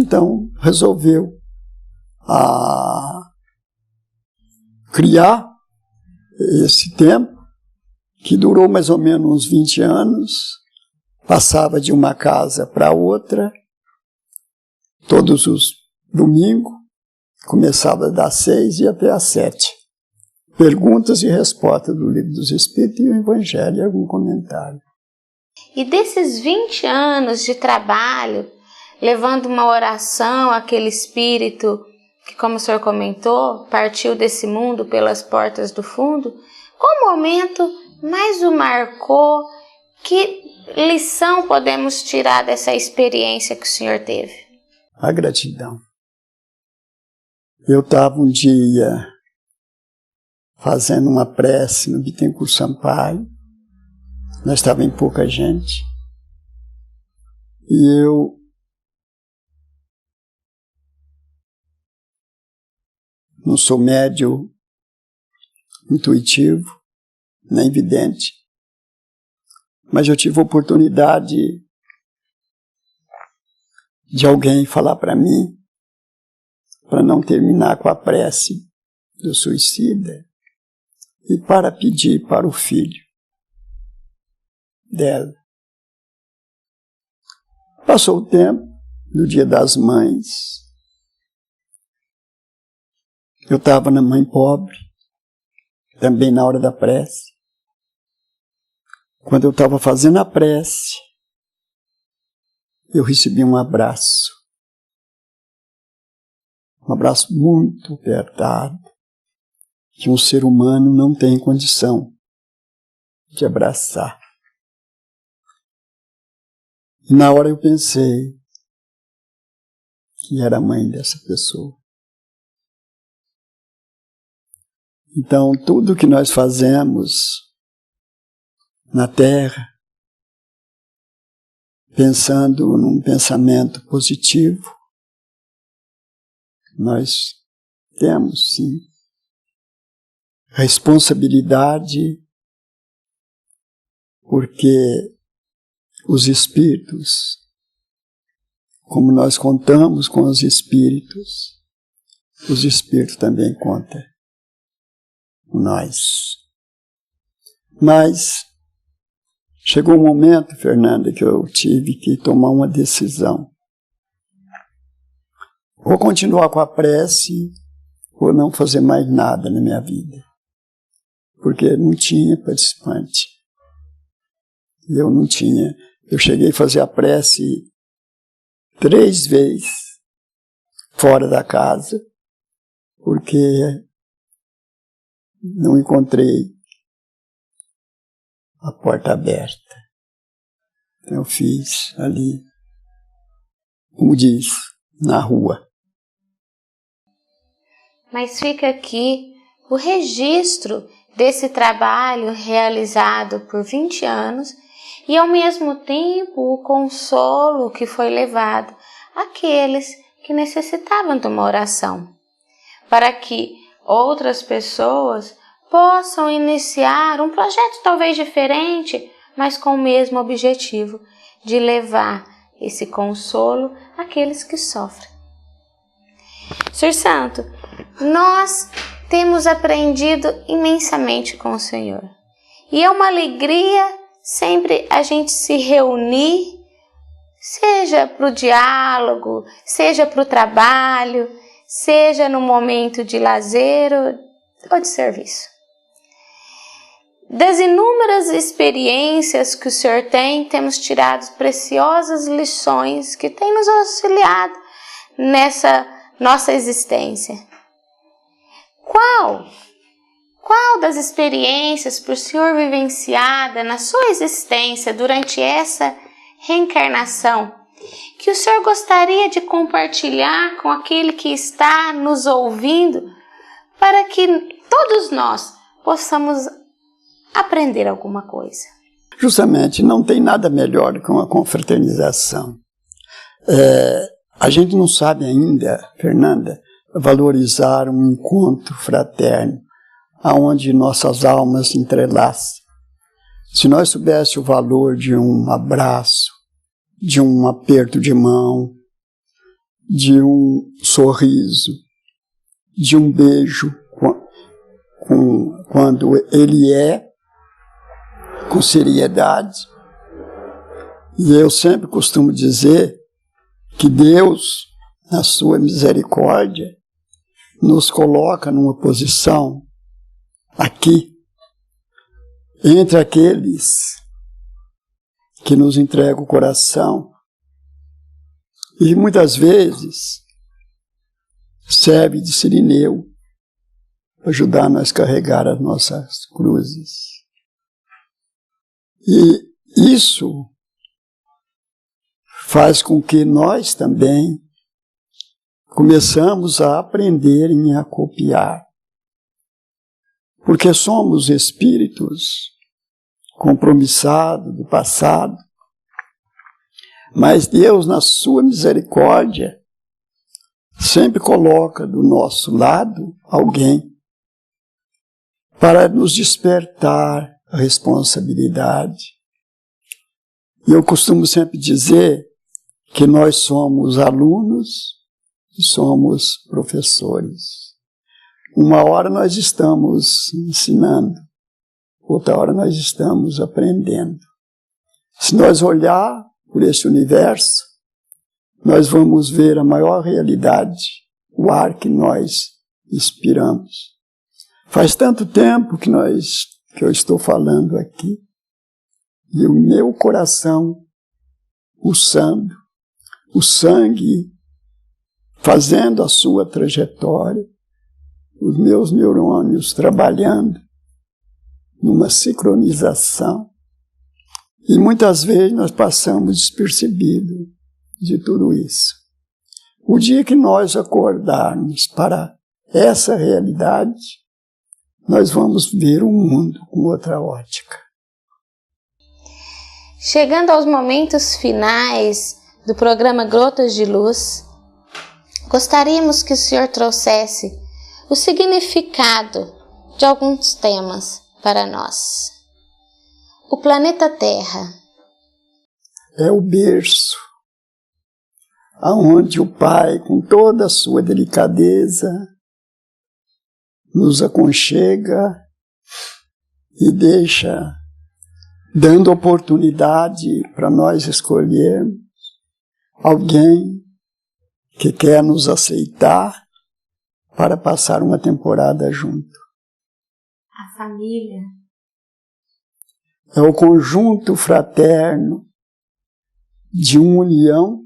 resolveu criar esse tempo, que durou mais ou menos uns 20 anos, passava de uma casa para outra, todos os domingos, começava das 6 e até às 7. perguntas e respostas do Livro dos Espíritos e o Evangelho e algum comentário. E desses 20 anos de trabalho, levando uma oração àquele espírito que, como o senhor comentou, partiu desse mundo pelas portas do fundo, qual momento mais o marcou? Que lição podemos tirar dessa experiência que o senhor teve? A gratidão. Eu estava um dia fazendo uma prece no Bittencourt Sampaio, nós estávamos em pouca gente, e eu não sou médium intuitivo, nem vidente, mas eu tive a oportunidade de alguém falar para mim, para não terminar com a prece do suicida, e para pedir para o filho dela. Passou o tempo, no Dia das Mães, eu estava na Mãe Pobre, também na hora da prece. Quando eu estava fazendo a prece, eu recebi um abraço muito apertado, que um ser humano não tem condição de abraçar. E na hora eu pensei que era a mãe dessa pessoa. Então, tudo que nós fazemos na Terra, pensando num pensamento positivo, nós temos, sim, responsabilidade, porque os espíritos, como nós contamos com os espíritos também contam com nós. Mas chegou um momento, Fernanda, que eu tive que tomar uma decisão. Ou continuar com a prece, ou não fazer mais nada na minha vida. Porque não tinha participante. Eu não tinha. Eu cheguei a fazer a prece 3 vezes fora da casa, porque não encontrei a porta aberta. Então eu fiz ali, como diz, na rua. Mas fica aqui o registro desse trabalho realizado por 20 anos e, ao mesmo tempo, o consolo que foi levado àqueles que necessitavam de uma oração, para que outras pessoas possam iniciar um projeto talvez diferente, mas com o mesmo objetivo de levar esse consolo àqueles que sofrem. Senhor Santo, nós temos aprendido imensamente com o Senhor. E é uma alegria sempre a gente se reunir, seja para o diálogo, seja para o trabalho, seja no momento de lazer ou de serviço. Das inúmeras experiências que o Senhor tem, temos tirado preciosas lições que têm nos auxiliado nessa nossa existência. Qual das experiências por Senhor vivenciada na sua existência durante essa reencarnação que o Senhor gostaria de compartilhar com aquele que está nos ouvindo, para que todos nós possamos aprender alguma coisa? Justamente, não tem nada melhor do que uma confraternização. A gente não sabe ainda, Fernanda, valorizar um encontro fraterno, aonde nossas almas se entrelaçam. Se nós soubéssemos o valor de um abraço, de um aperto de mão, de um sorriso, de um beijo, quando ele é com seriedade. E eu sempre costumo dizer que Deus, na sua misericórdia, nos coloca numa posição aqui, entre aqueles que nos entregam o coração e muitas vezes serve de sirineu para ajudar nós a carregar as nossas cruzes. E isso faz com que nós também começamos a aprender e a copiar. Porque somos espíritos compromissados do passado, mas Deus, na sua misericórdia, sempre coloca do nosso lado alguém para nos despertar a responsabilidade. E eu costumo sempre dizer que nós somos alunos e somos professores. Uma hora nós estamos ensinando, outra hora nós estamos aprendendo. Se nós olhar por esse universo, nós vamos ver a maior realidade, o ar que nós inspiramos. Faz tanto tempo que eu estou falando aqui, e o meu coração pulsando, o sangue fazendo a sua trajetória, os meus neurônios trabalhando numa sincronização. E muitas vezes nós passamos despercebido de tudo isso. O dia que nós acordarmos para essa realidade, nós vamos ver o mundo com outra ótica. Chegando aos momentos finais do programa Gotas de Luz, gostaríamos que o senhor trouxesse o significado de alguns temas para nós. O planeta Terra é o berço aonde o Pai, com toda a sua delicadeza, nos aconchega e deixa, dando oportunidade para nós escolhermos alguém que quer nos aceitar para passar uma temporada junto. A família é o conjunto fraterno de uma união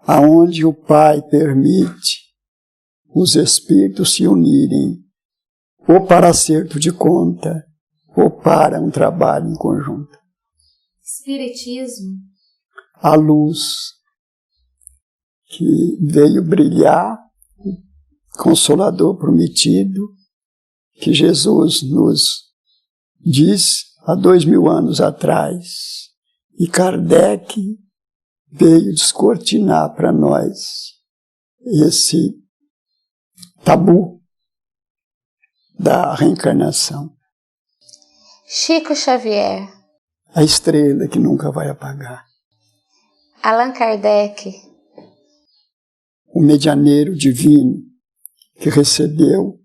aonde o Pai permite os espíritos se unirem ou para acerto de conta ou para um trabalho em conjunto. Espiritismo. A luz que veio brilhar, o Consolador prometido, que Jesus nos disse há 2000 anos atrás. E Kardec veio descortinar para nós esse tabu da reencarnação. Chico Xavier. A estrela que nunca vai apagar. Allan Kardec. O medianeiro divino que recebeu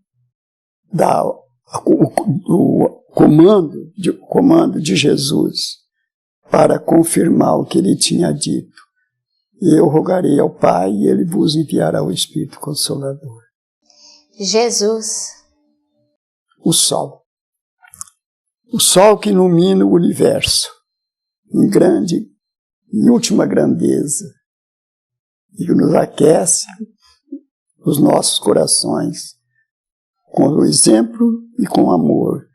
o comando de Jesus para confirmar o que ele tinha dito. Eu rogarei ao Pai e ele vos enviará o Espírito Consolador. Jesus. O Sol. O Sol que ilumina o universo em grande e última grandeza e que nos aquece os nossos corações com o exemplo e com o amor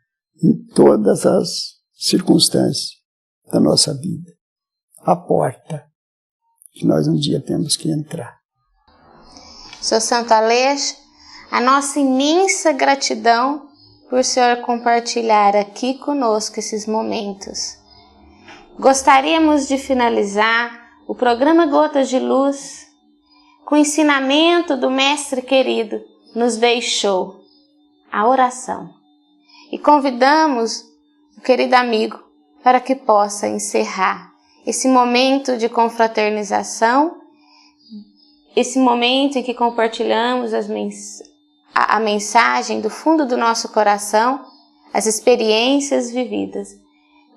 em todas as circunstâncias da nossa vida. A porta que nós um dia temos que entrar. Sr. Santo Aleixo, a nossa imensa gratidão por o senhor compartilhar aqui conosco esses momentos. Gostaríamos de finalizar o programa Gotas de Luz com o ensinamento do mestre querido nos deixou, a oração. E convidamos o querido amigo para que possa encerrar esse momento de confraternização, esse momento em que compartilhamos a mensagem do fundo do nosso coração, as experiências vividas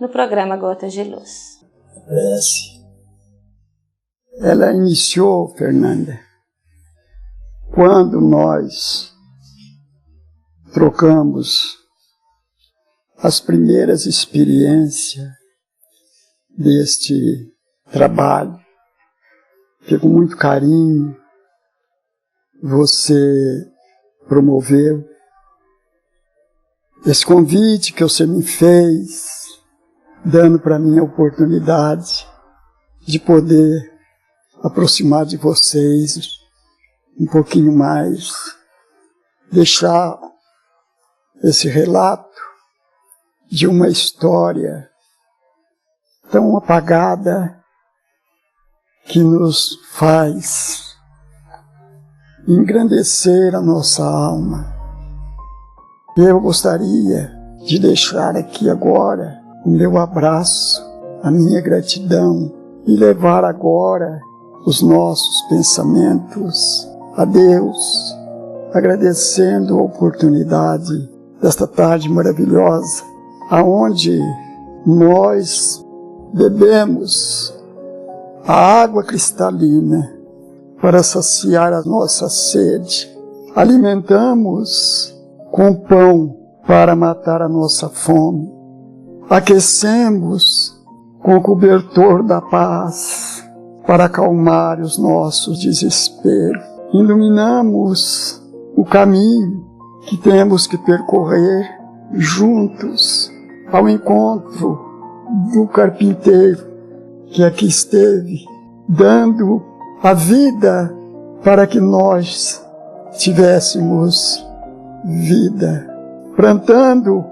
no programa Gotas de Luz. Ela iniciou, Fernanda, quando nós trocamos as primeiras experiências deste trabalho, que com muito carinho você promoveu, esse convite que você me fez, dando para mim a oportunidade de poder aproximar de vocês um pouquinho mais, deixar esse relato de uma história tão apagada que nos faz engrandecer a nossa alma. Eu gostaria de deixar aqui agora o meu abraço, a minha gratidão e levar agora os nossos pensamentos a Deus, agradecendo a oportunidade desta tarde maravilhosa, aonde nós bebemos a água cristalina para saciar a nossa sede, alimentamos com pão para matar a nossa fome, aquecemos com o cobertor da paz para acalmar os nossos desesperos, iluminamos o caminho que temos que percorrer juntos ao encontro do carpinteiro que aqui esteve, dando a vida para que nós tivéssemos vida, plantando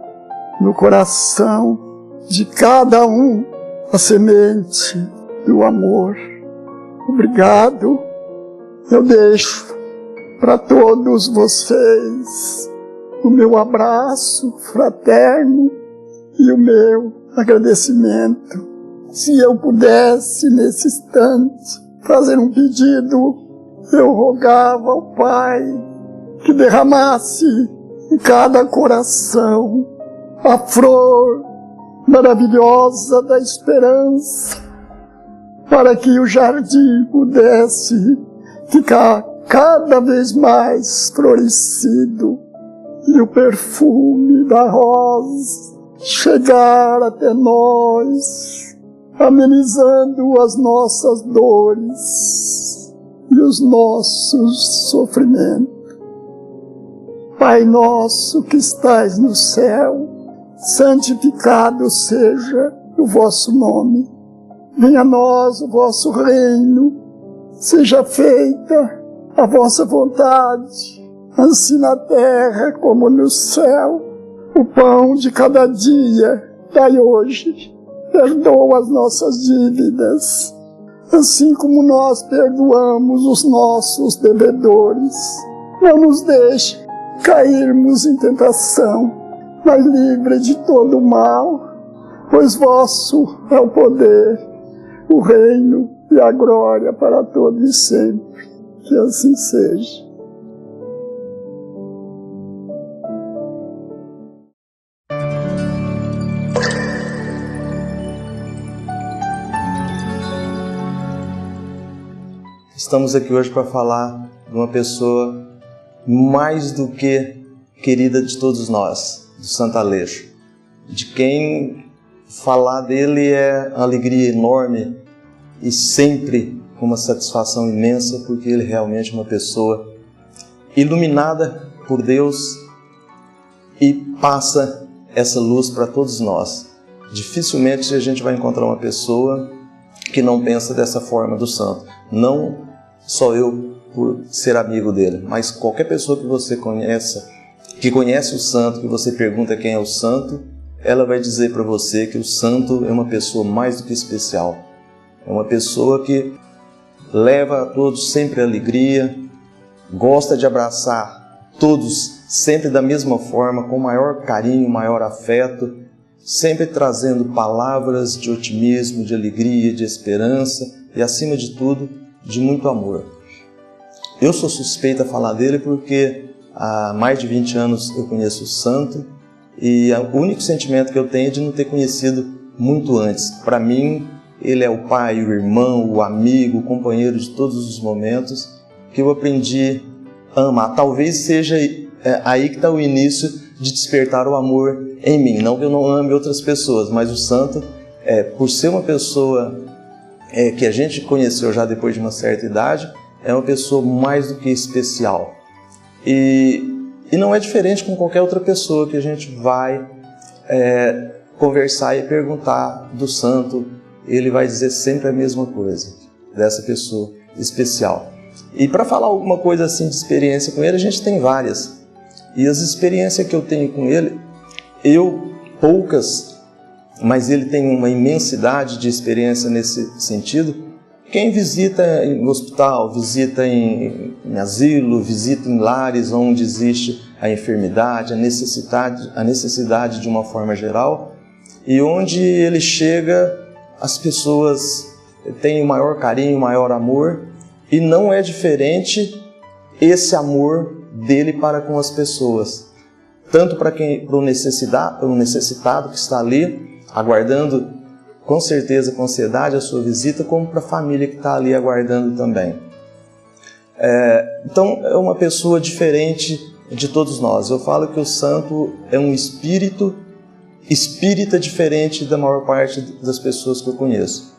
no coração de cada um a semente do amor. Obrigado. Eu deixo para todos vocês o meu abraço fraterno e o meu agradecimento. Se eu pudesse, nesse instante, fazer um pedido, eu rogava ao Pai que derramasse em cada coração a flor maravilhosa da esperança, para que o jardim pudesse ficar cada vez mais florescido e o perfume da rosa chegar até nós, amenizando as nossas dores e os nossos sofrimentos. Pai nosso que estais no céu, santificado seja o vosso nome. Venha a nós o vosso reino, seja feita a vossa vontade, assim na terra como no céu. O pão de cada dia dai hoje, perdoa as nossas dívidas, assim como nós perdoamos os nossos devedores. Não nos deixe cairmos em tentação, mas livre de todo o mal, pois vosso é o poder, o reino e a glória para todos e sempre. Que assim seja. Estamos aqui hoje para falar de uma pessoa mais do que querida de todos nós, do Santo Aleixo, de quem falar dele é uma alegria enorme e sempre com uma satisfação imensa, porque ele realmente é uma pessoa iluminada por Deus e passa essa luz para todos nós. Dificilmente a gente vai encontrar uma pessoa que não pensa dessa forma do santo. Não só eu por ser amigo dele, mas qualquer pessoa que você conheça, que conhece o santo, que você pergunta quem é o santo, ela vai dizer para você que o santo é uma pessoa mais do que especial. É uma pessoa que leva a todos sempre alegria, gosta de abraçar todos sempre da mesma forma, com maior carinho, maior afeto, sempre trazendo palavras de otimismo, de alegria, de esperança e, acima de tudo, de muito amor. Eu sou suspeita a falar dele porque há mais de 20 anos eu conheço o santo e o único sentimento que eu tenho é de não ter conhecido muito antes. Para mim, ele é o pai, o irmão, o amigo, o companheiro de todos os momentos que eu aprendi a amar. Talvez seja aí que está o início de despertar o amor em mim. Não que eu não ame outras pessoas, mas o santo, por ser uma pessoa que a gente conheceu já depois de uma certa idade, é uma pessoa mais do que especial. E não é diferente com qualquer outra pessoa que a gente vai conversar e perguntar do santo. Ele vai dizer sempre a mesma coisa dessa pessoa especial. E para falar alguma coisa assim de experiência com ele, a gente tem várias. E as experiências que eu tenho com ele, poucas, mas ele tem uma imensidade de experiência nesse sentido. Quem visita em hospital, visita em asilo, visita em lares onde existe a enfermidade, a necessidade de uma forma geral, e onde ele chega, as pessoas têm o maior carinho, o maior amor, e não é diferente esse amor dele para com as pessoas. Tanto para o necessitado que está ali, aguardando com certeza, com ansiedade, a sua visita, como para a família que está ali aguardando também. Então, é uma pessoa diferente de todos nós. Eu falo que o santo é um espírita diferente da maior parte das pessoas que eu conheço,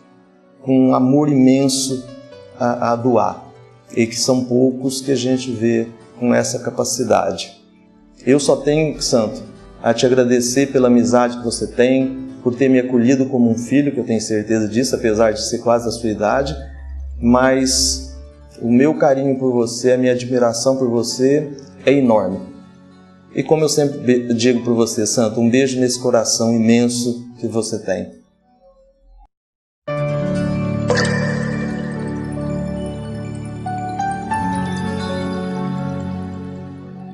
com um amor imenso a doar, e que são poucos que a gente vê com essa capacidade. Eu só tenho, santo, a te agradecer pela amizade que você tem, por ter me acolhido como um filho, que eu tenho certeza disso, apesar de ser quase da sua idade, mas o meu carinho por você, a minha admiração por você é enorme. E como eu sempre digo para você, santo, um beijo nesse coração imenso que você tem.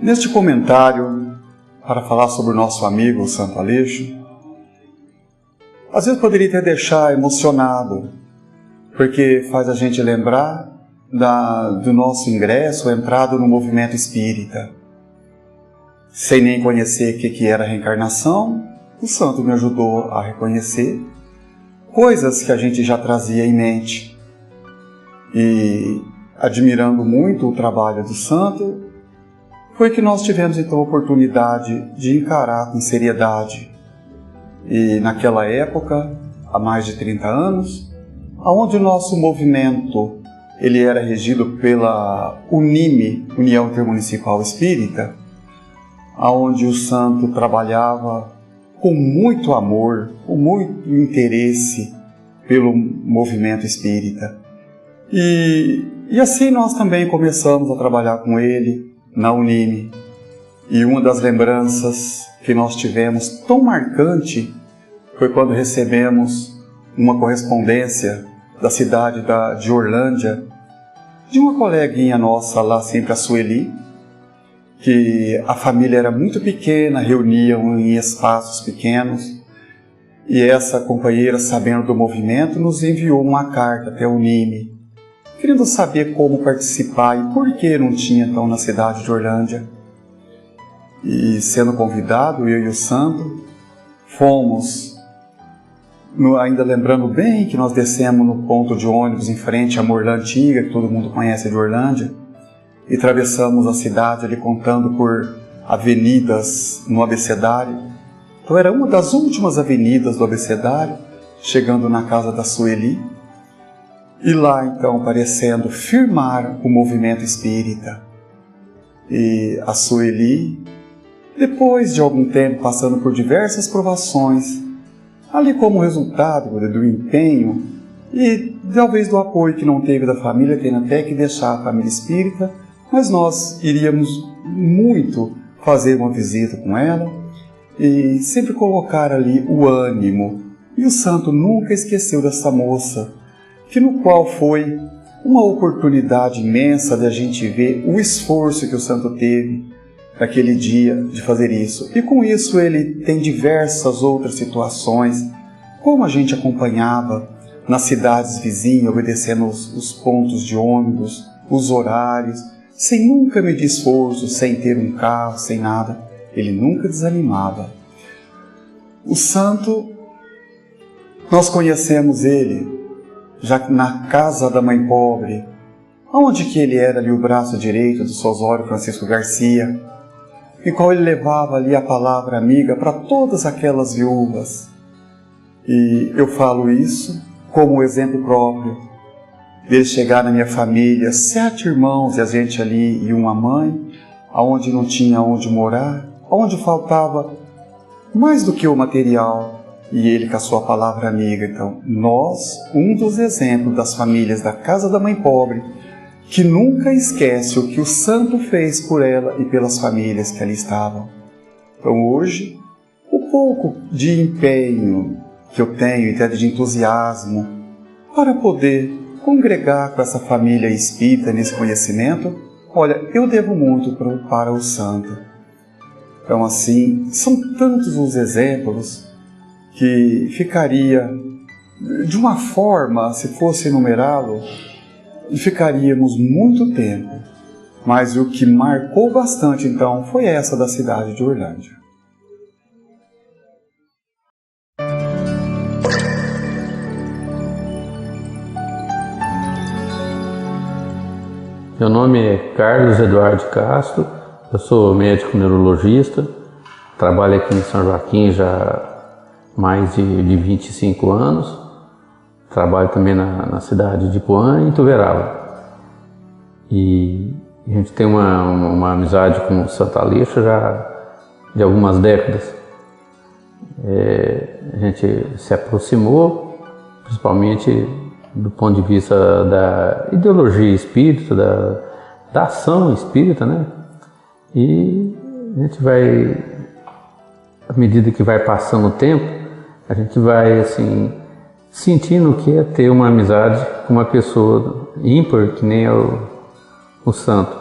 Neste comentário, para falar sobre o nosso amigo Santo Aleixo, às vezes poderia até deixar emocionado, porque faz a gente lembrar do nosso ingresso, entrada no movimento espírita. Sem nem conhecer o que era a reencarnação, o santo me ajudou a reconhecer coisas que a gente já trazia em mente. E, admirando muito o trabalho do santo, foi que nós tivemos então a oportunidade de encarar com seriedade. E naquela época, há mais de 30 anos, onde o nosso movimento ele era regido pela UNIME, União Intermunicipal Espírita, onde o santo trabalhava com muito amor, com muito interesse pelo movimento espírita. E assim nós também começamos a trabalhar com ele na UNIME. E uma das lembranças que nós tivemos tão marcante foi quando recebemos uma correspondência da cidade de Orlândia, de uma coleguinha nossa lá, sempre a Sueli, que a família era muito pequena, reuniam em espaços pequenos, e essa companheira, sabendo do movimento, nos enviou uma carta até a UNIME, querendo saber como participar e por que não tinha então na cidade de Orlândia. E sendo convidado, eu e o santo, fomos, ainda lembrando bem que nós descemos no ponto de ônibus em frente à Morlã Antiga, que todo mundo conhece de Orlândia, e atravessamos a cidade ali contando por avenidas no abecedário. Então era uma das últimas avenidas do abecedário, chegando na casa da Sueli, e lá então parecendo firmar o movimento espírita. E a Sueli, depois de algum tempo passando por diversas provações, ali como resultado do empenho e talvez do apoio que não teve da família, tendo até que deixar a família espírita, mas nós iríamos muito fazer uma visita com ela e sempre colocar ali o ânimo. E o santo nunca esqueceu dessa moça, que no qual foi uma oportunidade imensa de a gente ver o esforço que o santo teve naquele dia de fazer isso. E com isso ele tem diversas outras situações, como a gente acompanhava nas cidades vizinhas, obedecendo os pontos de ônibus, os horários, sem nunca medir esforço, sem ter um carro, sem nada. Ele nunca desanimava. O santo, nós conhecemos ele já na casa da mãe pobre, onde que ele era ali o braço direito do Sosório Francisco Garcia. em qual ele levava ali a palavra amiga para todas aquelas viúvas. E eu falo isso como exemplo próprio, dele chegar na minha família, 7 irmãos e a gente ali e uma mãe, aonde não tinha onde morar, onde faltava mais do que o material, e ele com a sua palavra amiga. Então, nós, um dos exemplos das famílias da Casa da Mãe Pobre, que nunca esquece o que o santo fez por ela e pelas famílias que ali estavam. Então hoje, o pouco de empenho que eu tenho e até de entusiasmo para poder congregar com essa família espírita nesse conhecimento, olha, eu devo muito para o santo. Então assim, são tantos os exemplos que ficaria, de uma forma, se fosse enumerá-lo, ficaríamos muito tempo, mas o que marcou bastante então foi essa da cidade de Orlândia. Meu nome é Carlos Eduardo Castro, eu sou médico neurologista, trabalho aqui em São Joaquim já há mais de 25 anos. Trabalho também na cidade de Ipuã e Ituverava. E a gente tem uma amizade com o Santo Aleixo já de algumas décadas. A gente se aproximou, principalmente do ponto de vista da ideologia espírita, da ação espírita, né? E a gente vai, à medida que vai passando o tempo, a gente vai assim sentindo o que é ter uma amizade com uma pessoa ímpar, que nem é o santo.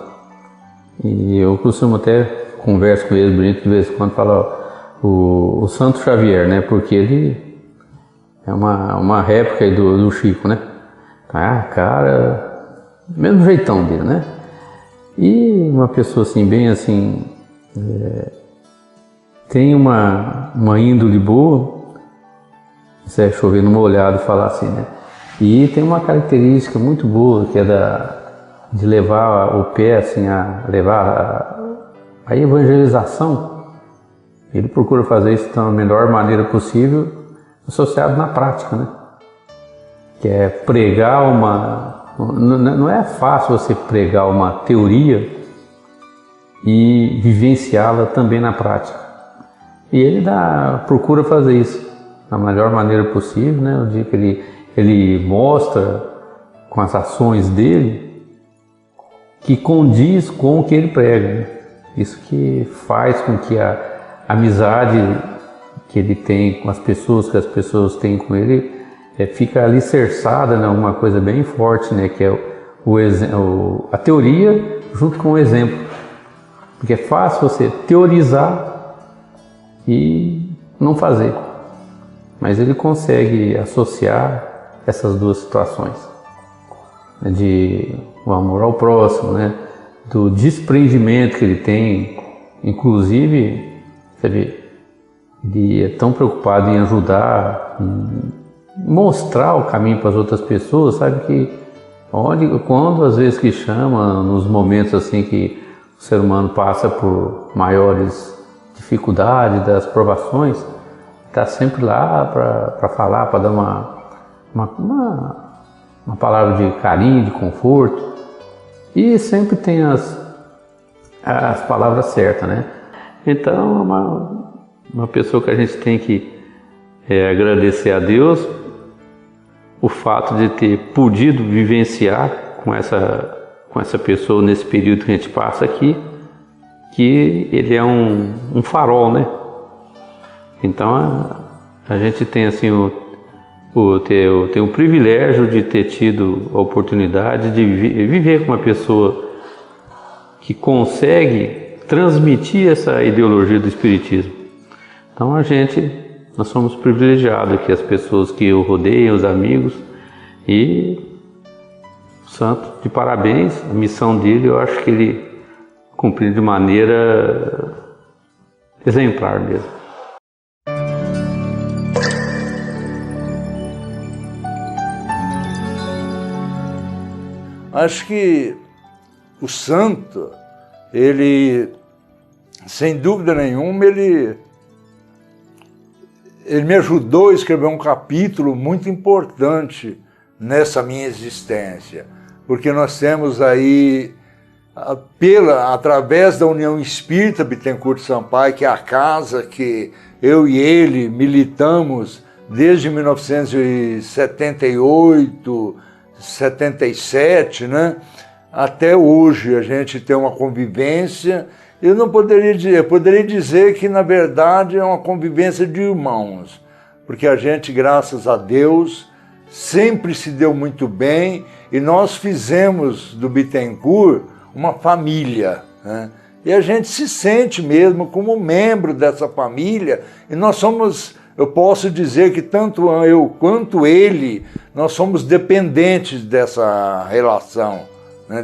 E eu costumo até converso com ele bonito de vez em quando, falar o Santo Xavier, né? Porque ele é uma réplica aí do Chico, né? Cara, mesmo jeitão dele, né? E uma pessoa assim, bem assim, tem uma índole boa. Isso é chover numa olhada e falar assim, né? E tem uma característica muito boa, que é de levar o pé, assim, a levar a evangelização. Ele procura fazer isso da melhor maneira possível, associado na prática, né? Que é pregar não é fácil você pregar uma teoria e vivenciá-la também na prática. E ele procura fazer isso da melhor maneira possível, né? O dia que ele mostra com as ações dele que condiz com o que ele prega, né? Isso que faz com que a amizade que ele tem com as pessoas, que as pessoas têm com ele, fica alicerçada, né? Uma coisa bem forte, né? Que é a teoria junto com o exemplo. Porque é fácil você teorizar e não fazer. Mas ele consegue associar essas duas situações, né, de o amor ao próximo, né, do desprendimento que ele tem, inclusive, você vê, ele é tão preocupado em ajudar, em mostrar o caminho para as outras pessoas, sabe que quando às vezes que chama, nos momentos assim que o ser humano passa por maiores dificuldades, das provações, está sempre lá para falar, para dar uma palavra de carinho, de conforto, e sempre tem as palavras certas, né? Então, uma pessoa que a gente tem que agradecer a Deus o fato de ter podido vivenciar com essa pessoa nesse período que a gente passa aqui, que ele é um farol, né? Então a gente tem assim tem o privilégio de ter tido a oportunidade de viver com uma pessoa que consegue transmitir essa ideologia do Espiritismo. Então nós somos privilegiados aqui, as pessoas que o rodeiam, os amigos, e o santo, de parabéns, a missão dele eu acho que ele cumpriu de maneira exemplar mesmo. Acho que o santo, ele sem dúvida nenhuma, ele me ajudou a escrever um capítulo muito importante nessa minha existência, porque nós temos aí, através da União Espírita Bittencourt Sampaio, que é a casa que eu e ele militamos desde 1978, 77, né? Até hoje a gente tem uma convivência. Eu não poderia dizer, eu poderia dizer que na verdade é uma convivência de irmãos, porque a gente, graças a Deus, sempre se deu muito bem e nós fizemos do Bittencourt uma família, né? E a gente se sente mesmo como membro dessa família e nós somos, eu posso dizer que tanto eu quanto ele, nós somos dependentes dessa relação, né?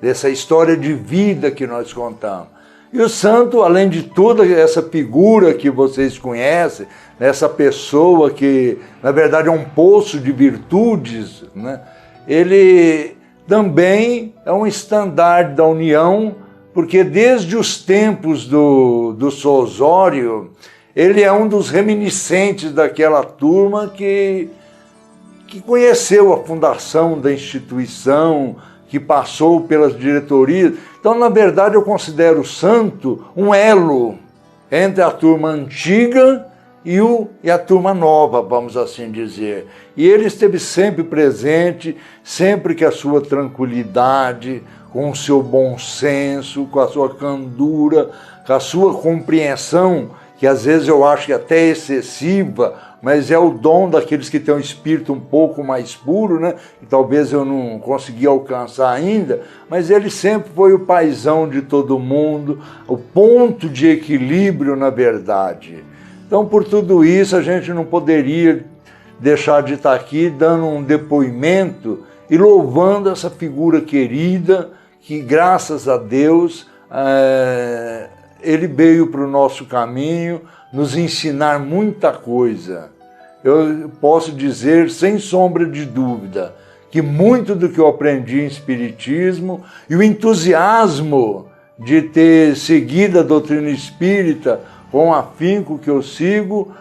Dessa história de vida que nós contamos. E o santo, além de toda essa figura que vocês conhecem, essa pessoa que, na verdade, é um poço de virtudes, né? Ele também é um estandarte da união, porque desde os tempos do São Osório, ele é um dos reminiscentes daquela turma que conheceu a fundação da instituição, que passou pelas diretorias. Então, na verdade, eu considero o santo um elo entre a turma antiga e a turma nova, vamos assim dizer. E ele esteve sempre presente, sempre com a sua tranquilidade, com o seu bom senso, com a sua candura, com a sua compreensão, que às vezes eu acho que até excessiva, mas é o dom daqueles que têm um espírito um pouco mais puro, né? Que talvez eu não consegui alcançar ainda, mas ele sempre foi o paizão de todo mundo, o ponto de equilíbrio, na verdade. Então, por tudo isso, a gente não poderia deixar de estar aqui dando um depoimento e louvando essa figura querida que, graças a Deus, ele veio para o nosso caminho nos ensinar muita coisa. Eu posso dizer, sem sombra de dúvida, que muito do que eu aprendi em Espiritismo e o entusiasmo de ter seguido a doutrina espírita com o afinco que eu sigo,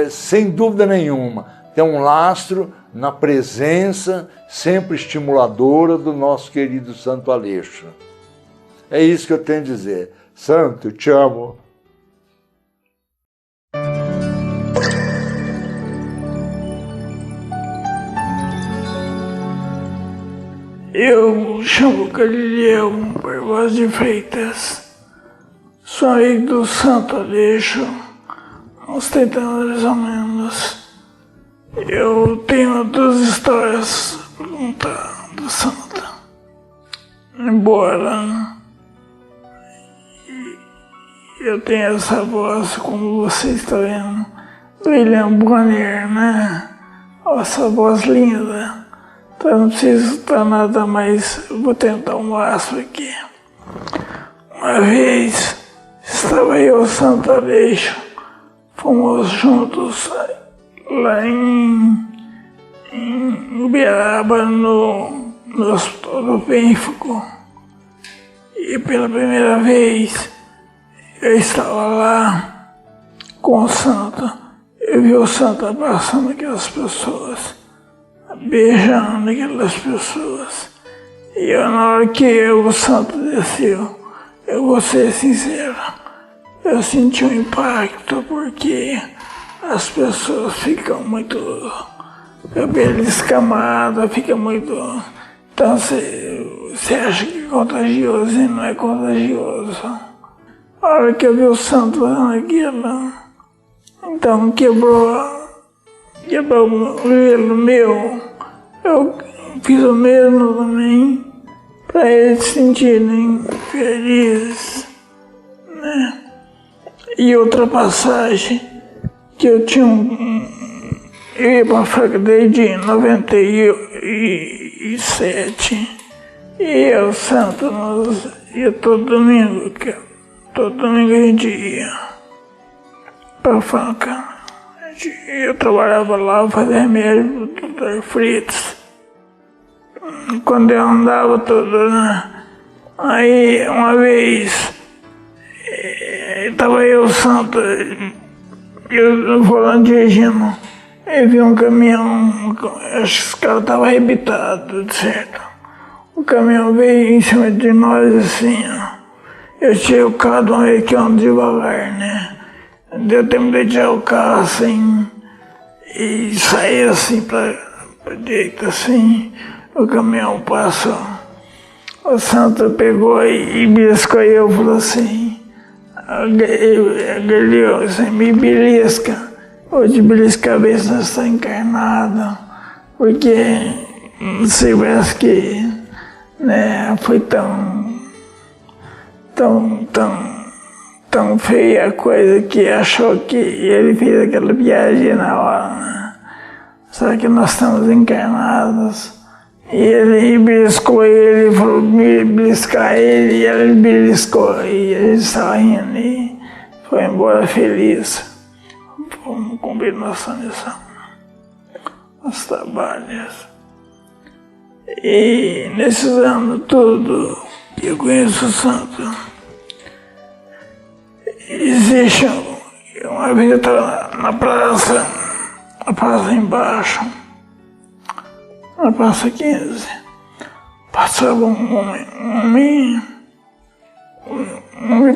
sem dúvida nenhuma, tem um lastro na presença sempre estimuladora do nosso querido Santo Aleixo. É isso que eu tenho a dizer. Santo, te amo. Eu chamo Galileu Barbosa de Freitas, sou amigo do Santo Aleixo, há uns 30 anos mais ou menos. Eu tenho 2 histórias para contar do Santo. Embora eu tenha essa voz, como você está vendo, do William Bonner, né? Essa voz linda. Então não preciso estar nada mais, vou tentar o máximo aqui. Uma vez estava eu e o Santo Aleixo, fomos juntos lá em Uberaba, no Hospital do Benfico. E pela primeira vez eu estava lá com o Santo. Eu vi o Santo abraçando aquelas pessoas, beijando aquelas pessoas. E eu, na hora que o Santo desceu, eu vou ser sincero, eu senti um impacto, porque as pessoas ficam muito cabelo escamado, fica muito... Então você acha que é contagioso e não é contagioso. A hora que eu vi o Santo fazendo aquilo, então quebrou o joelho meu. Eu fiz o mesmo também, para eles se sentirem felizes, né? E outra passagem, que eu tinha eu ia para a Franca desde 97, e o Santo ia todo domingo a gente ia para a Franca. Eu trabalhava lá, fazia remédio do Dr. Fritz. Quando eu andava todo, né? Aí uma vez Estava eu, santo, eu volando dirigindo, eu vi um caminhão, acho que os caras estavam arrebentados, certo? O caminhão veio em cima de nós assim, ó. Eu tirei o carro de uma vez que eu ando devagar, né? Deu tempo de tirar o carro assim e sair assim pra direita assim, o caminhão passou. O santo pegou e beliscou eu e falou assim, assim, me belisca, hoje belisca a cabeça nós está encarnado, porque não sei, parece que né, foi tão feia a coisa que achou que ele fez aquela viagem na hora, né? Só que nós estamos encarnados. E ele beliscou ele, falou me beliscar ele, e ele beliscou, e a gente estava rindo e foi embora feliz. Vamos cumprir nossa missão, os trabalhos. E nesses anos tudo que eu conheço o santo, existe uma vez eu estava na praça embaixo, na praça 15, passava um homem,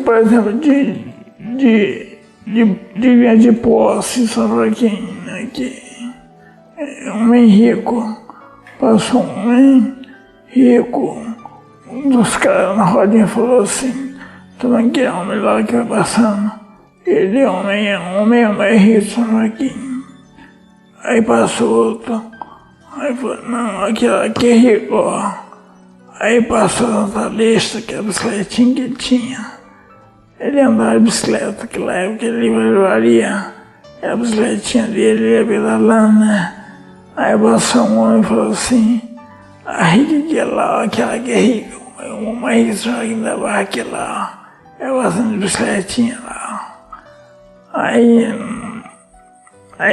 por exemplo, de posse, sabe pra quem, né, que é um homem rico, passou um homem rico, um dos caras na rodinha falou assim, também que é um homem lá que vai passando, ele é um homem mais rico, sabe pra quem. Aí passou outro, aí falou, não, aqui é rico, ó. Aí passou na lista, que a bicicletinha que ele tinha. Ele andava de bicicleta, naquela época ele valia a bicicletinha dele, ele ia pedalando, né? Aí passou um homem e falou assim, a rica que é lá, aquela que é rica, uma rica só ainda vai aquela, ó. Eu passando de bicicletinha lá. Aí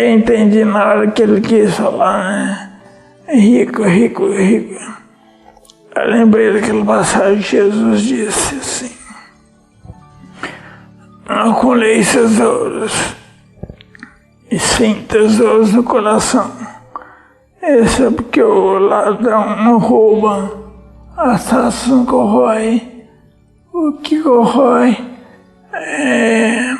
eu entendi na hora que ele quis falar, né? Rico. Eu lembrei daquela passagem que Jesus disse assim, não acumuleis tesouros, e sim tesouros no coração. Esse é porque o ladrão não rouba, as taças não corrói. O que corrói é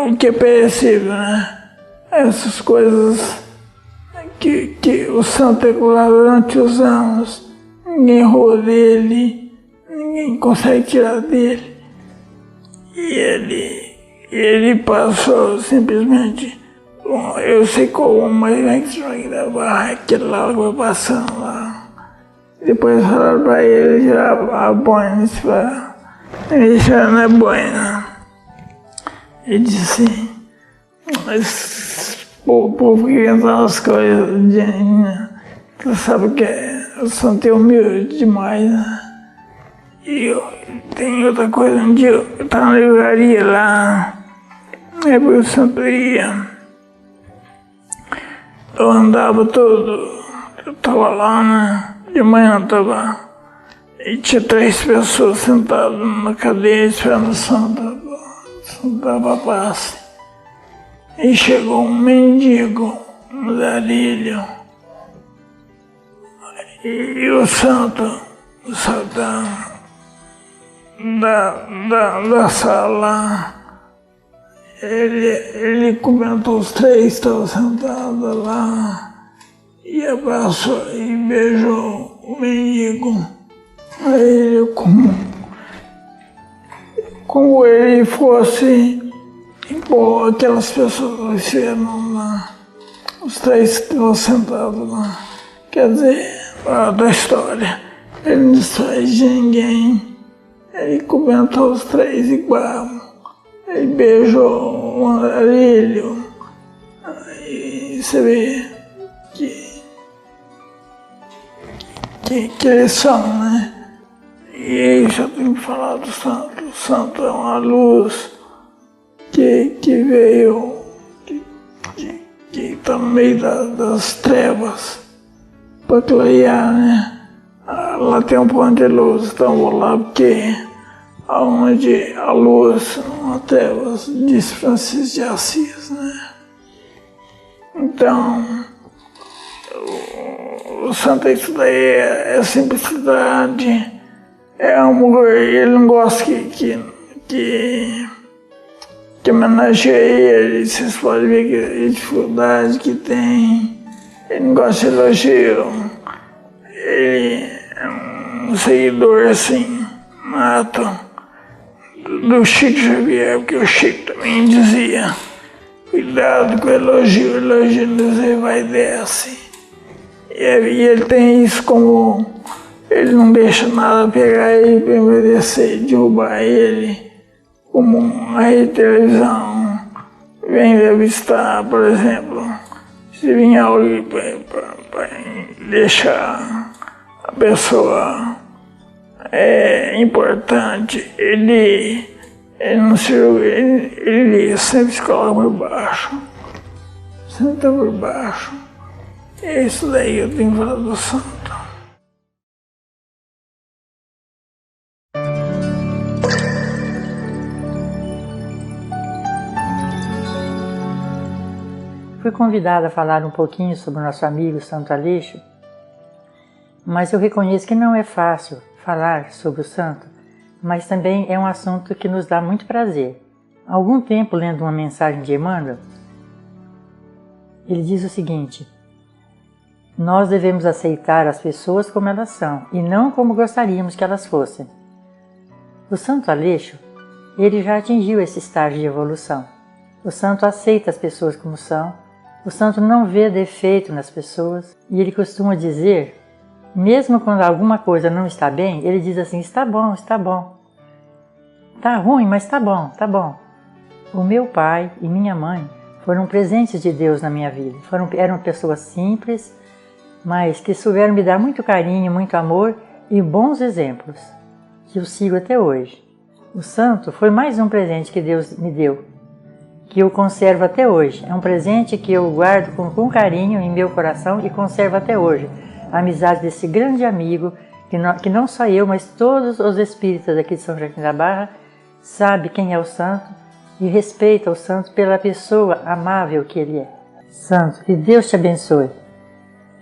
o que é perecível, né? Essas coisas que o santo é curado durante os anos, ninguém rouba dele, ninguém consegue tirar dele. E ele passou simplesmente, bom, eu sei como, mas vai gravar aquele lá que vai passando lá. Depois falaram pra ele tirar a boina, ele já não é boina. Ele disse assim, mas o povo que inventa as coisas, tu sabe que o santo é humilde demais, né? E tem outra coisa, um dia eu estava na livraria lá, aí o santo ia, eu andava todo, eu estava lá, né? De manhã eu estava, e tinha 3 pessoas sentadas na cadeira esperando o santo dava passe. E chegou um mendigo, um zarilho, e o santo da sala, ele cumprimentou os 3 que estavam sentados lá, e abraçou e beijou o mendigo. Aí ele, como ele fosse igual aquelas pessoas que estiveram lá, os 3 que estavam sentados lá. Quer dizer, da história, ele não sai de ninguém, ele cumprimentou os 3 igual, ele beijou o andarilho, aí você vê que eles são, né? E aí já tenho falado do santo. O santo é uma luz que veio, que está no meio das trevas para clarear, né? Lá tem um ponto de luz, então vou lá porque onde a luz não trevas, diz Francisco de Assis, né? Então, o santo é isso daí, é simplicidade, é amor. Ele não gosta que homenageia ele. Vocês podem ver que a dificuldade que tem. Ele não gosta de elogio. Ele é um seguidor assim, nato do Chico Xavier, porque o Chico também dizia: cuidado com o elogio ele vai e desce. E ele tem isso como ele não deixa nada pegar ele para merecer, derrubar ele, como a rede de televisão vem entrevistar, por exemplo, se vir alguém para deixar a pessoa importante, ele não se julga, ele sempre se coloca por baixo, sempre está por baixo. É isso daí que eu tenho falado do santo. Fui convidada a falar um pouquinho sobre o nosso amigo Santo Aleixo, mas eu reconheço que não é fácil falar sobre o santo, mas também é um assunto que nos dá muito prazer. Há algum tempo, lendo uma mensagem de Emmanuel, ele diz o seguinte: nós devemos aceitar as pessoas como elas são e não como gostaríamos que elas fossem. O Santo Aleixo, ele já atingiu esse estágio de evolução. O santo aceita as pessoas como são, o santo não vê defeito nas pessoas e ele costuma dizer, mesmo quando alguma coisa não está bem, ele diz assim: está bom, está bom. Está ruim, mas está bom, está bom. O meu pai e minha mãe foram presentes de Deus na minha vida. Eram pessoas simples, mas que souberam me dar muito carinho, muito amor e bons exemplos, que eu sigo até hoje. O santo foi mais um presente que Deus me deu, que eu conservo até hoje. É um presente que eu guardo com carinho em meu coração e conservo até hoje. A amizade desse grande amigo, que não só eu, mas todos os espíritas aqui de São Joaquim da Barra sabe quem é o santo e respeita o santo pela pessoa amável que ele é. Santo, que Deus te abençoe,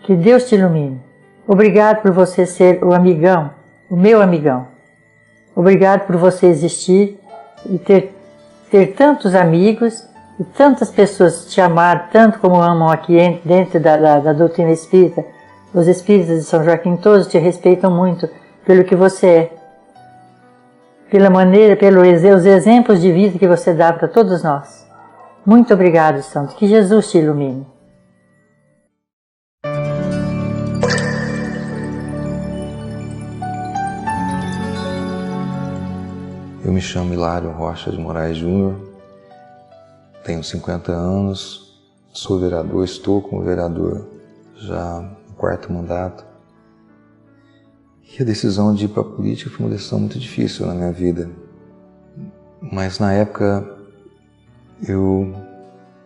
que Deus te ilumine. Obrigado por você ser o amigão, o meu amigão. Obrigado por você existir e ter tantos amigos e tantas pessoas te amar tanto como amam aqui dentro da doutrina espírita. Os espíritas de São Joaquim todos te respeitam muito pelo que você é, pela maneira, pelos exemplos de vida que você dá para todos nós. Muito obrigado, santo. Que Jesus te ilumine. Eu me chamo Hilário Rocha de Moraes Júnior, tenho 50 anos, sou vereador, estou como vereador já no 4º mandato. E a decisão de ir para a política foi uma decisão muito difícil na minha vida. Mas na época eu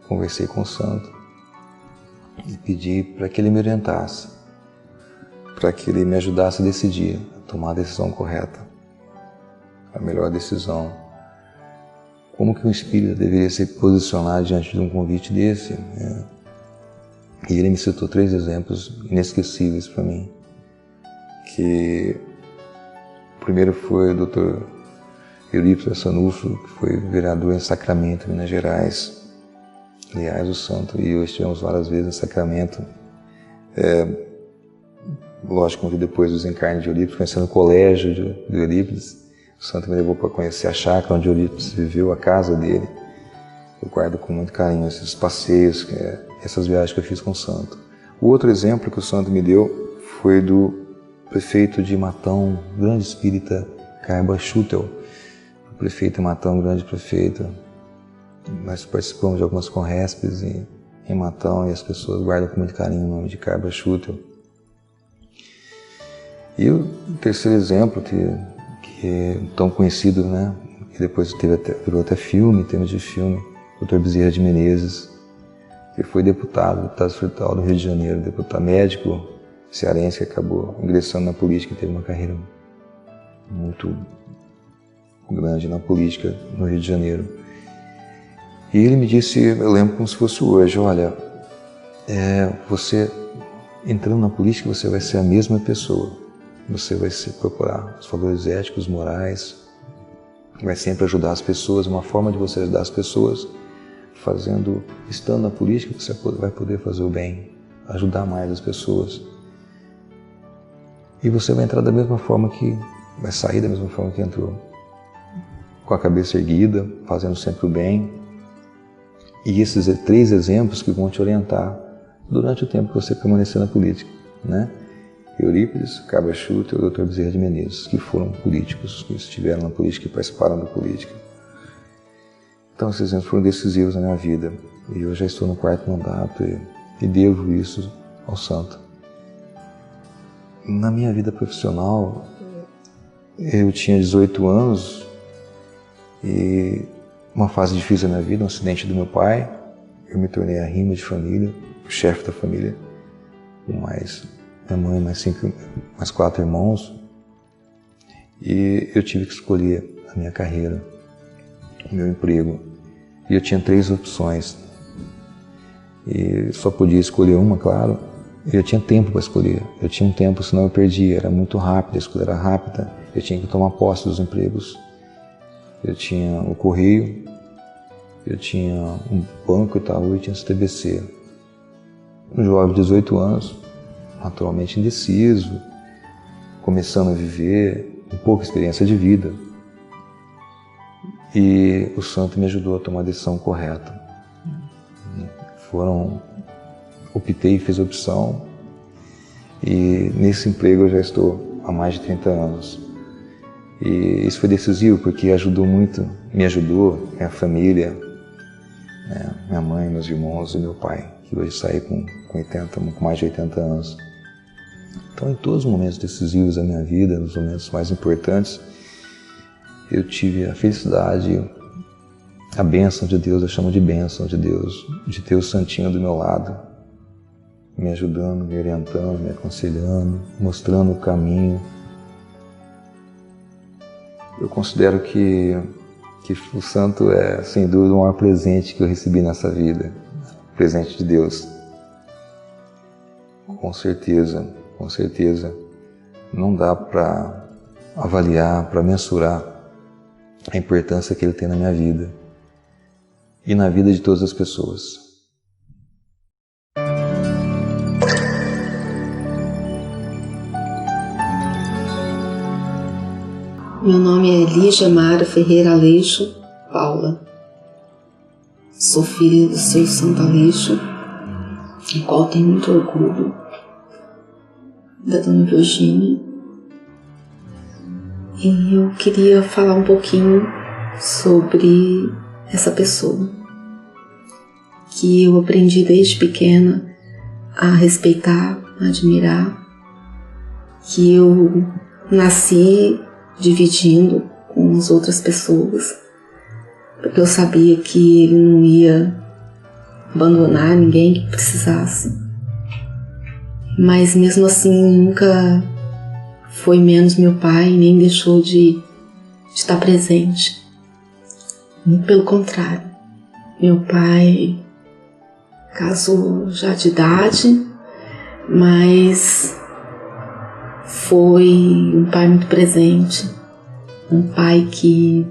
conversei com o santo e pedi para que ele me orientasse, para que ele me ajudasse a decidir, a tomar a decisão correta, a melhor decisão. Como que um espírita deveria se posicionar diante de um convite desse? E ele me citou 3 exemplos inesquecíveis para mim. Que o primeiro foi o Dr. Eurípides Sanufo, que foi vereador em Sacramento, Minas Gerais. Aliás, o santo e eu estivemos várias vezes em Sacramento. Lógico que depois dos encarnes de Eurípides, conhecendo o colégio de Eurípides, o santo me levou para conhecer a chácara onde Eurípides viveu, a casa dele. Eu guardo com muito carinho esses passeios, essas viagens que eu fiz com o santo. O outro exemplo que o santo me deu foi do prefeito de Matão, grande espírita, Caiba Schutel. O prefeito de Matão, grande prefeito. Nós participamos de algumas conréspes em Matão e as pessoas guardam com muito carinho o nome de Caiba Schutel. E o terceiro exemplo, que é tão conhecido, né? Que depois virou até filme, temas de filme, o Dr. Bezerra de Menezes, que foi deputado estadual do Rio de Janeiro, deputado médico cearense que acabou ingressando na política e teve uma carreira muito grande na política no Rio de Janeiro. E ele me disse, eu lembro como se fosse hoje, olha, você entrando na política, você vai ser a mesma pessoa. Você vai se procurar os valores éticos, morais, vai sempre ajudar as pessoas. Uma forma de você ajudar as pessoas, estando na política, você vai poder fazer o bem, ajudar mais as pessoas. E você vai entrar da mesma forma vai sair da mesma forma que entrou. Com a cabeça erguida, fazendo sempre o bem. E esses 3 exemplos que vão te orientar durante o tempo que você permanecer na política, né? Eurípides, Cabra Schutter e o Dr. Bezerra de Menezes, que foram políticos, que estiveram na política e participaram da política. Então esses exemplos foram decisivos na minha vida. E eu já estou no 4º mandato e devo isso ao santo. Na minha vida profissional, eu tinha 18 anos e uma fase difícil da minha vida, um acidente do meu pai. Eu me tornei a rima de família, o chefe da família, com minha mãe, mais 4 irmãos. E eu tive que escolher a minha carreira, o meu emprego. E eu tinha 3 opções. E só podia escolher uma, claro. E eu tinha tempo para escolher. Eu tinha um tempo, senão eu perdia. Era muito rápido, a escolha era rápida. Eu tinha que tomar posse dos empregos. Eu tinha o Correio, eu tinha um banco Itaú e tinha CTBC. Um jovem de 18 anos, naturalmente indeciso, começando a viver, com pouca experiência de vida. E o santo me ajudou a tomar a decisão correta. Optei e fiz a opção, e nesse emprego eu já estou há mais de 30 anos. E isso foi decisivo porque me ajudou, minha família, minha mãe, meus irmãos e meu pai, que hoje saí com mais de 80 anos. Então, em todos os momentos decisivos da minha vida, nos momentos mais importantes, eu tive a felicidade, a bênção de Deus, eu chamo de bênção de Deus, de ter o santinho do meu lado, me ajudando, me orientando, me aconselhando, mostrando o caminho. Eu considero que o santo é, sem dúvida, o maior presente que eu recebi nessa vida, presente de Deus. Com certeza, não dá para avaliar, para mensurar a importância que ele tem na minha vida e na vida de todas as pessoas. Meu nome é Lígia Mara Ferreira Aleixo Paula. Sou filha do seu Santo Aleixo, do qual tenho muito orgulho, da Dona Virgínia. E eu queria falar um pouquinho sobre essa pessoa, que eu aprendi desde pequena a respeitar, a admirar, que eu nasci dividindo com as outras pessoas, porque eu sabia que ele não ia abandonar ninguém que precisasse. Mas mesmo assim nunca foi menos meu pai, nem deixou de estar presente. Muito pelo contrário. Meu pai casou já de idade, mas foi um pai muito presente, um pai que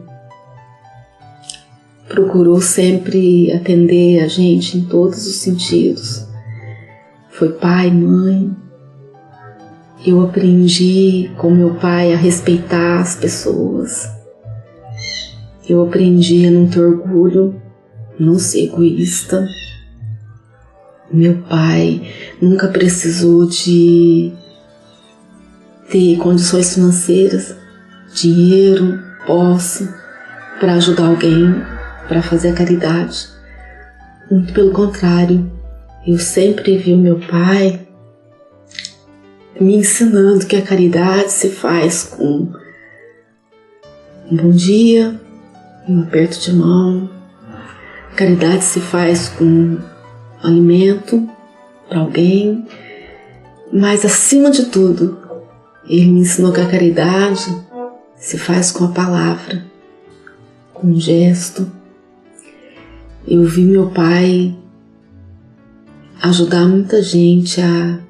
procurou sempre atender a gente em todos os sentidos. Foi pai, mãe. Eu aprendi com meu pai a respeitar as pessoas. Eu aprendi a não ter orgulho, não ser egoísta. Meu pai nunca precisou de ter condições financeiras, dinheiro, posse, para ajudar alguém, para fazer a caridade. Muito pelo contrário, eu sempre vi o meu pai me ensinando que a caridade se faz com um bom dia, um aperto de mão. A caridade se faz com alimento para alguém, mas acima de tudo, ele me ensinou que a caridade se faz com a palavra, com um gesto. Eu vi meu pai ajudar muita gente a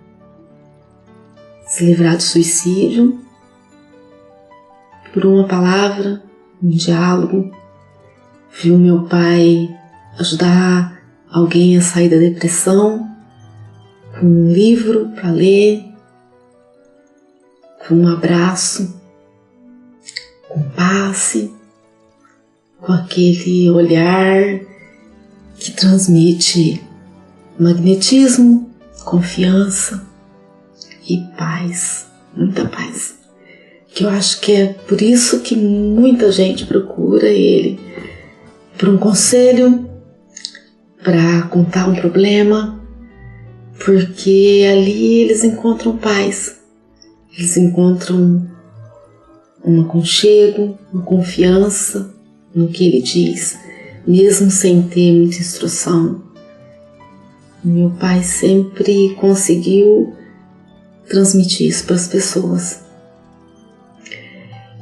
se livrar do suicídio, por uma palavra, um diálogo. Viu meu pai ajudar alguém a sair da depressão, com um livro para ler, com um abraço, com passe, com aquele olhar que transmite magnetismo, confiança e paz, muita paz. Que eu acho que é por isso que muita gente procura ele, por um conselho, para contar um problema, porque ali eles encontram paz, eles encontram um aconchego, uma confiança no que ele diz, mesmo sem ter muita instrução. Meu pai sempre conseguiu transmitir isso para as pessoas.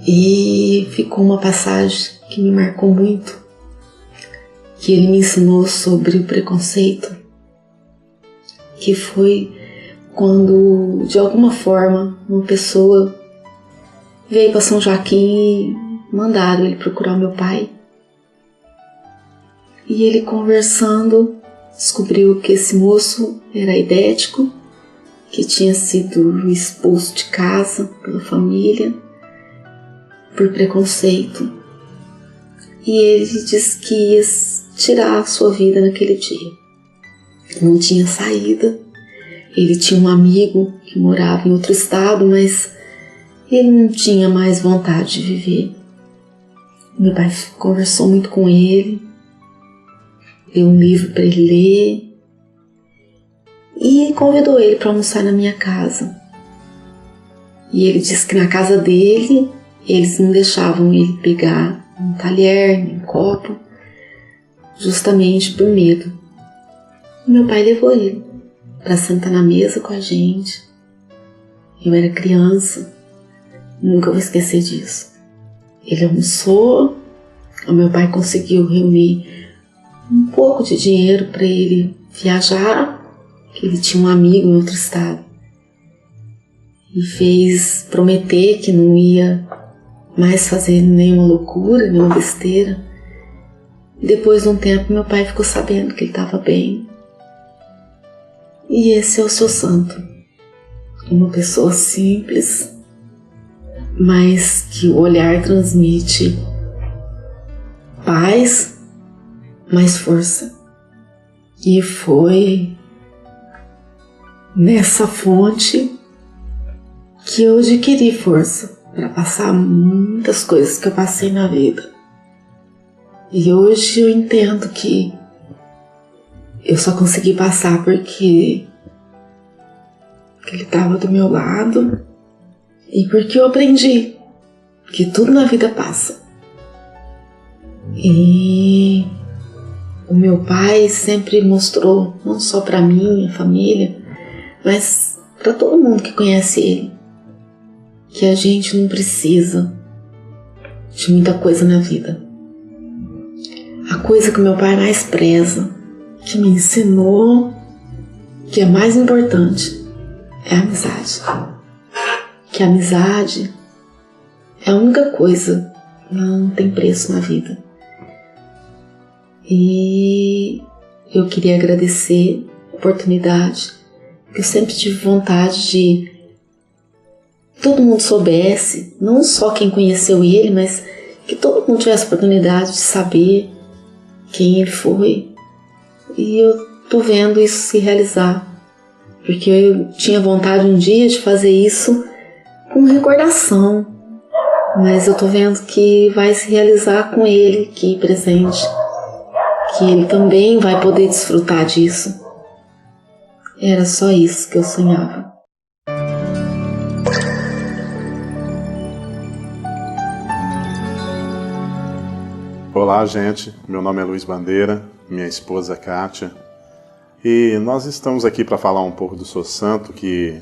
E ficou uma passagem que me marcou muito, que ele me ensinou sobre o preconceito, que foi quando, de alguma forma, uma pessoa veio para São Joaquim e mandaram ele procurar o meu pai. E ele, conversando, descobriu que esse moço era aidético, que tinha sido expulso de casa pela família por preconceito. E ele disse que ia tirar a sua vida naquele dia. Não tinha saída. Ele tinha um amigo que morava em outro estado, mas ele não tinha mais vontade de viver. Meu pai conversou muito com ele, deu um livro para ele ler e convidou ele para almoçar na minha casa. E ele disse que na casa dele eles não deixavam ele pegar um talher, nem um copo, justamente por medo. Meu pai levou ele para sentar na mesa com a gente. Eu era criança, nunca vou esquecer disso. Ele almoçou, o meu pai conseguiu reunir um pouco de dinheiro para ele viajar, que ele tinha um amigo em outro estado, e fez prometer que não ia mais fazer nenhuma loucura, nenhuma besteira. Depois de um tempo, meu pai ficou sabendo que ele estava bem. E esse é o seu santo. Uma pessoa simples, mas que o olhar transmite paz, mais força. E foi nessa fonte que eu adquiri força para passar muitas coisas que eu passei na vida. E hoje eu entendo que eu só consegui passar porque ele estava do meu lado e porque eu aprendi que tudo na vida passa. E o meu pai sempre mostrou, não só para mim, minha família, mas para todo mundo que conhece ele, que a gente não precisa de muita coisa na vida. A coisa que meu pai mais preza, que me ensinou, que é mais importante, é a amizade. Que a amizade é a única coisa que não tem preço na vida. E eu queria agradecer a oportunidade, que eu sempre tive vontade de todo mundo soubesse, não só quem conheceu ele, mas que todo mundo tivesse a oportunidade de saber quem ele foi. E eu tô vendo isso se realizar, porque eu tinha vontade um dia de fazer isso com recordação, mas eu tô vendo que vai se realizar com ele aqui presente, que ele também vai poder desfrutar disso. Era só isso que eu sonhava. Olá, gente. Meu nome é Luiz Bandeira, minha esposa Kátia, e nós estamos aqui para falar um pouco do Sou Santo, que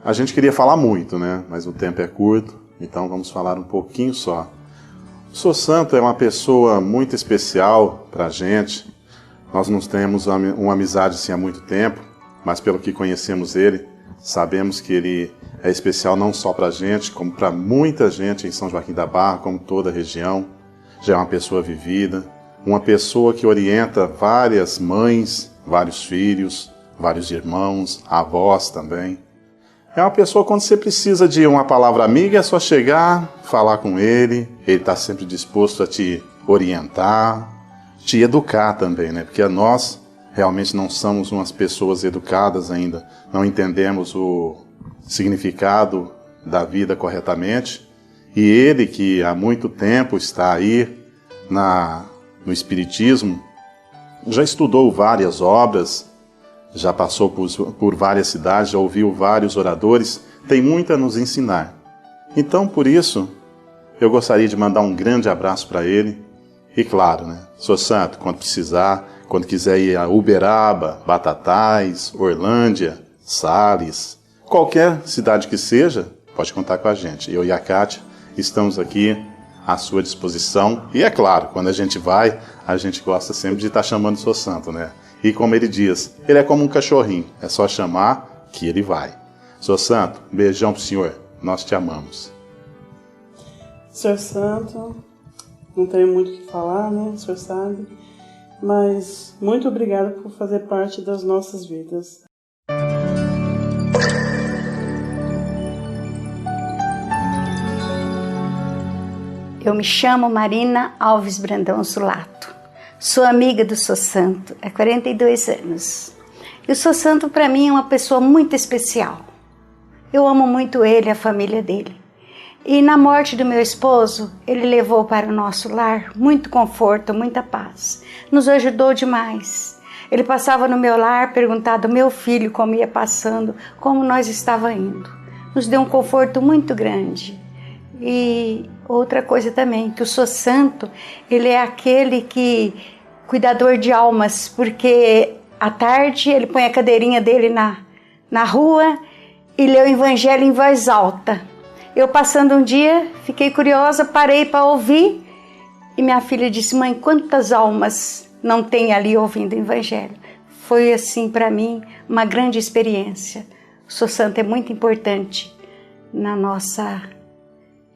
a gente queria falar muito, né? Mas o tempo é curto, então vamos falar um pouquinho só. O Sr. Santo é uma pessoa muito especial para a gente. Nós não temos uma amizade assim há muito tempo, mas pelo que conhecemos ele, sabemos que ele é especial não só para a gente, como para muita gente em São Joaquim da Barra, como toda a região. Já é uma pessoa vivida, uma pessoa que orienta várias mães, vários filhos, vários irmãos, avós também. É uma pessoa, quando você precisa de uma palavra amiga, é só chegar, falar com ele está sempre disposto a te orientar, te educar também, né? Porque nós realmente não somos umas pessoas educadas ainda, não entendemos o significado da vida corretamente. E ele, que há muito tempo está aí no Espiritismo, já estudou várias obras, já passou por várias cidades, já ouviu vários oradores, tem muito a nos ensinar. Então, por isso, eu gostaria de mandar um grande abraço para ele. E claro, né, Sr. Santo, quando precisar, quando quiser ir a Uberaba, Batatais, Orlândia, Sales, qualquer cidade que seja, pode contar com a gente. Eu e a Kátia estamos aqui à sua disposição. E é claro, quando a gente vai, a gente gosta sempre de estar chamando o Sr. Santo, né? E como ele diz, ele é como um cachorrinho, é só chamar que ele vai. Sr. Santo, um beijão pro senhor, nós te amamos. Sr. Santo, não tenho muito o que falar, né? O senhor sabe. Mas muito obrigada por fazer parte das nossas vidas. Eu me chamo Marina Alves Brandão Zulato. Sou amiga do Sr. Santo há 42 anos. E o Sr. Santo, para mim, é uma pessoa muito especial. Eu amo muito ele e a família dele. E na morte do meu esposo, ele levou para o nosso lar muito conforto, muita paz. Nos ajudou demais. Ele passava no meu lar, perguntava ao meu filho como ia passando, como nós estava indo. Nos deu um conforto muito grande. E outra coisa também, que o Sr. Santo, ele é aquele cuidador de almas, porque à tarde ele põe a cadeirinha dele na rua e lê o evangelho em voz alta. Eu passando um dia, fiquei curiosa, parei para ouvir e minha filha disse: mãe, quantas almas não tem ali ouvindo o evangelho? Foi assim para mim uma grande experiência. O Sr. Santo é muito importante na nossa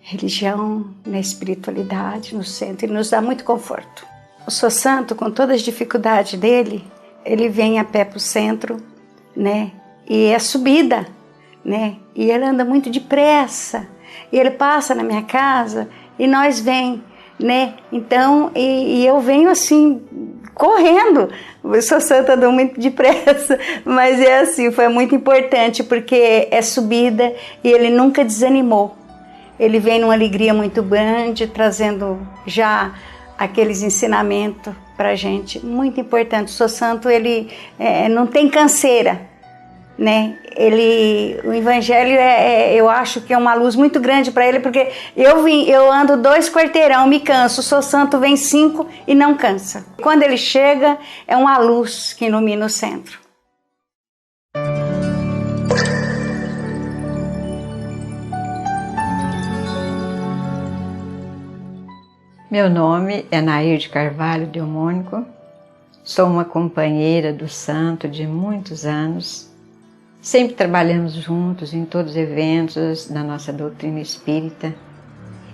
religião, na espiritualidade, no centro, e nos dá muito conforto. O Sr. Santo, com todas as dificuldades dele, ele vem a pé para o centro, né? E é subida, né? E ele anda muito depressa. E ele passa na minha casa e nós vem, né? Então, e eu venho assim, correndo. O Sr. Santo andou muito depressa, mas é assim, foi muito importante, porque é subida e ele nunca desanimou. Ele vem numa alegria muito grande, trazendo já aqueles ensinamentos para a gente, muito importante. O Sr. Santo, ele não tem canseira, né? O Evangelho, eu acho que é uma luz muito grande para ele, porque eu ando 2 quarteirão, me canso. O Sr. Santo vem 5 e não cansa. Quando ele chega, é uma luz que ilumina o centro. Meu nome é Nair de Carvalho Delmônico, sou uma companheira do santo de muitos anos, sempre trabalhamos juntos em todos os eventos da nossa doutrina espírita.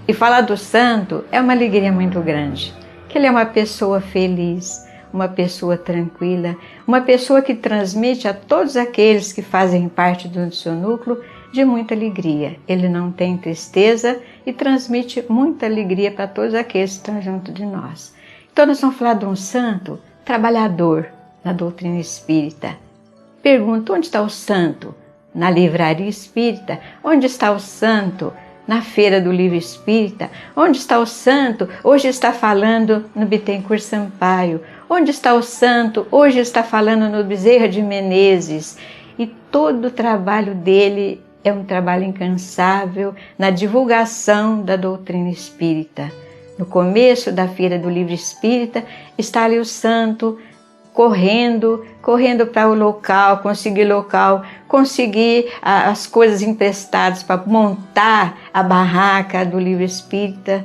E falar do santo é uma alegria muito grande, que ele é uma pessoa feliz, uma pessoa tranquila, uma pessoa que transmite a todos aqueles que fazem parte do seu núcleo de muita alegria. Ele não tem tristeza e transmite muita alegria para todos aqueles que estão junto de nós. Então nós vamos falar de um santo trabalhador na doutrina espírita. Pergunto, onde está o santo? Na livraria espírita. Onde está o santo? Na feira do livro espírita. Onde está o santo? Hoje está falando no Bittencourt Sampaio. Onde está o santo? Hoje está falando no Bezerra de Menezes. E todo o trabalho dele é um trabalho incansável na divulgação da doutrina espírita. No começo da Feira do Livro Espírita, está ali o santo correndo para o local, conseguir as coisas emprestadas para montar a barraca do Livro Espírita.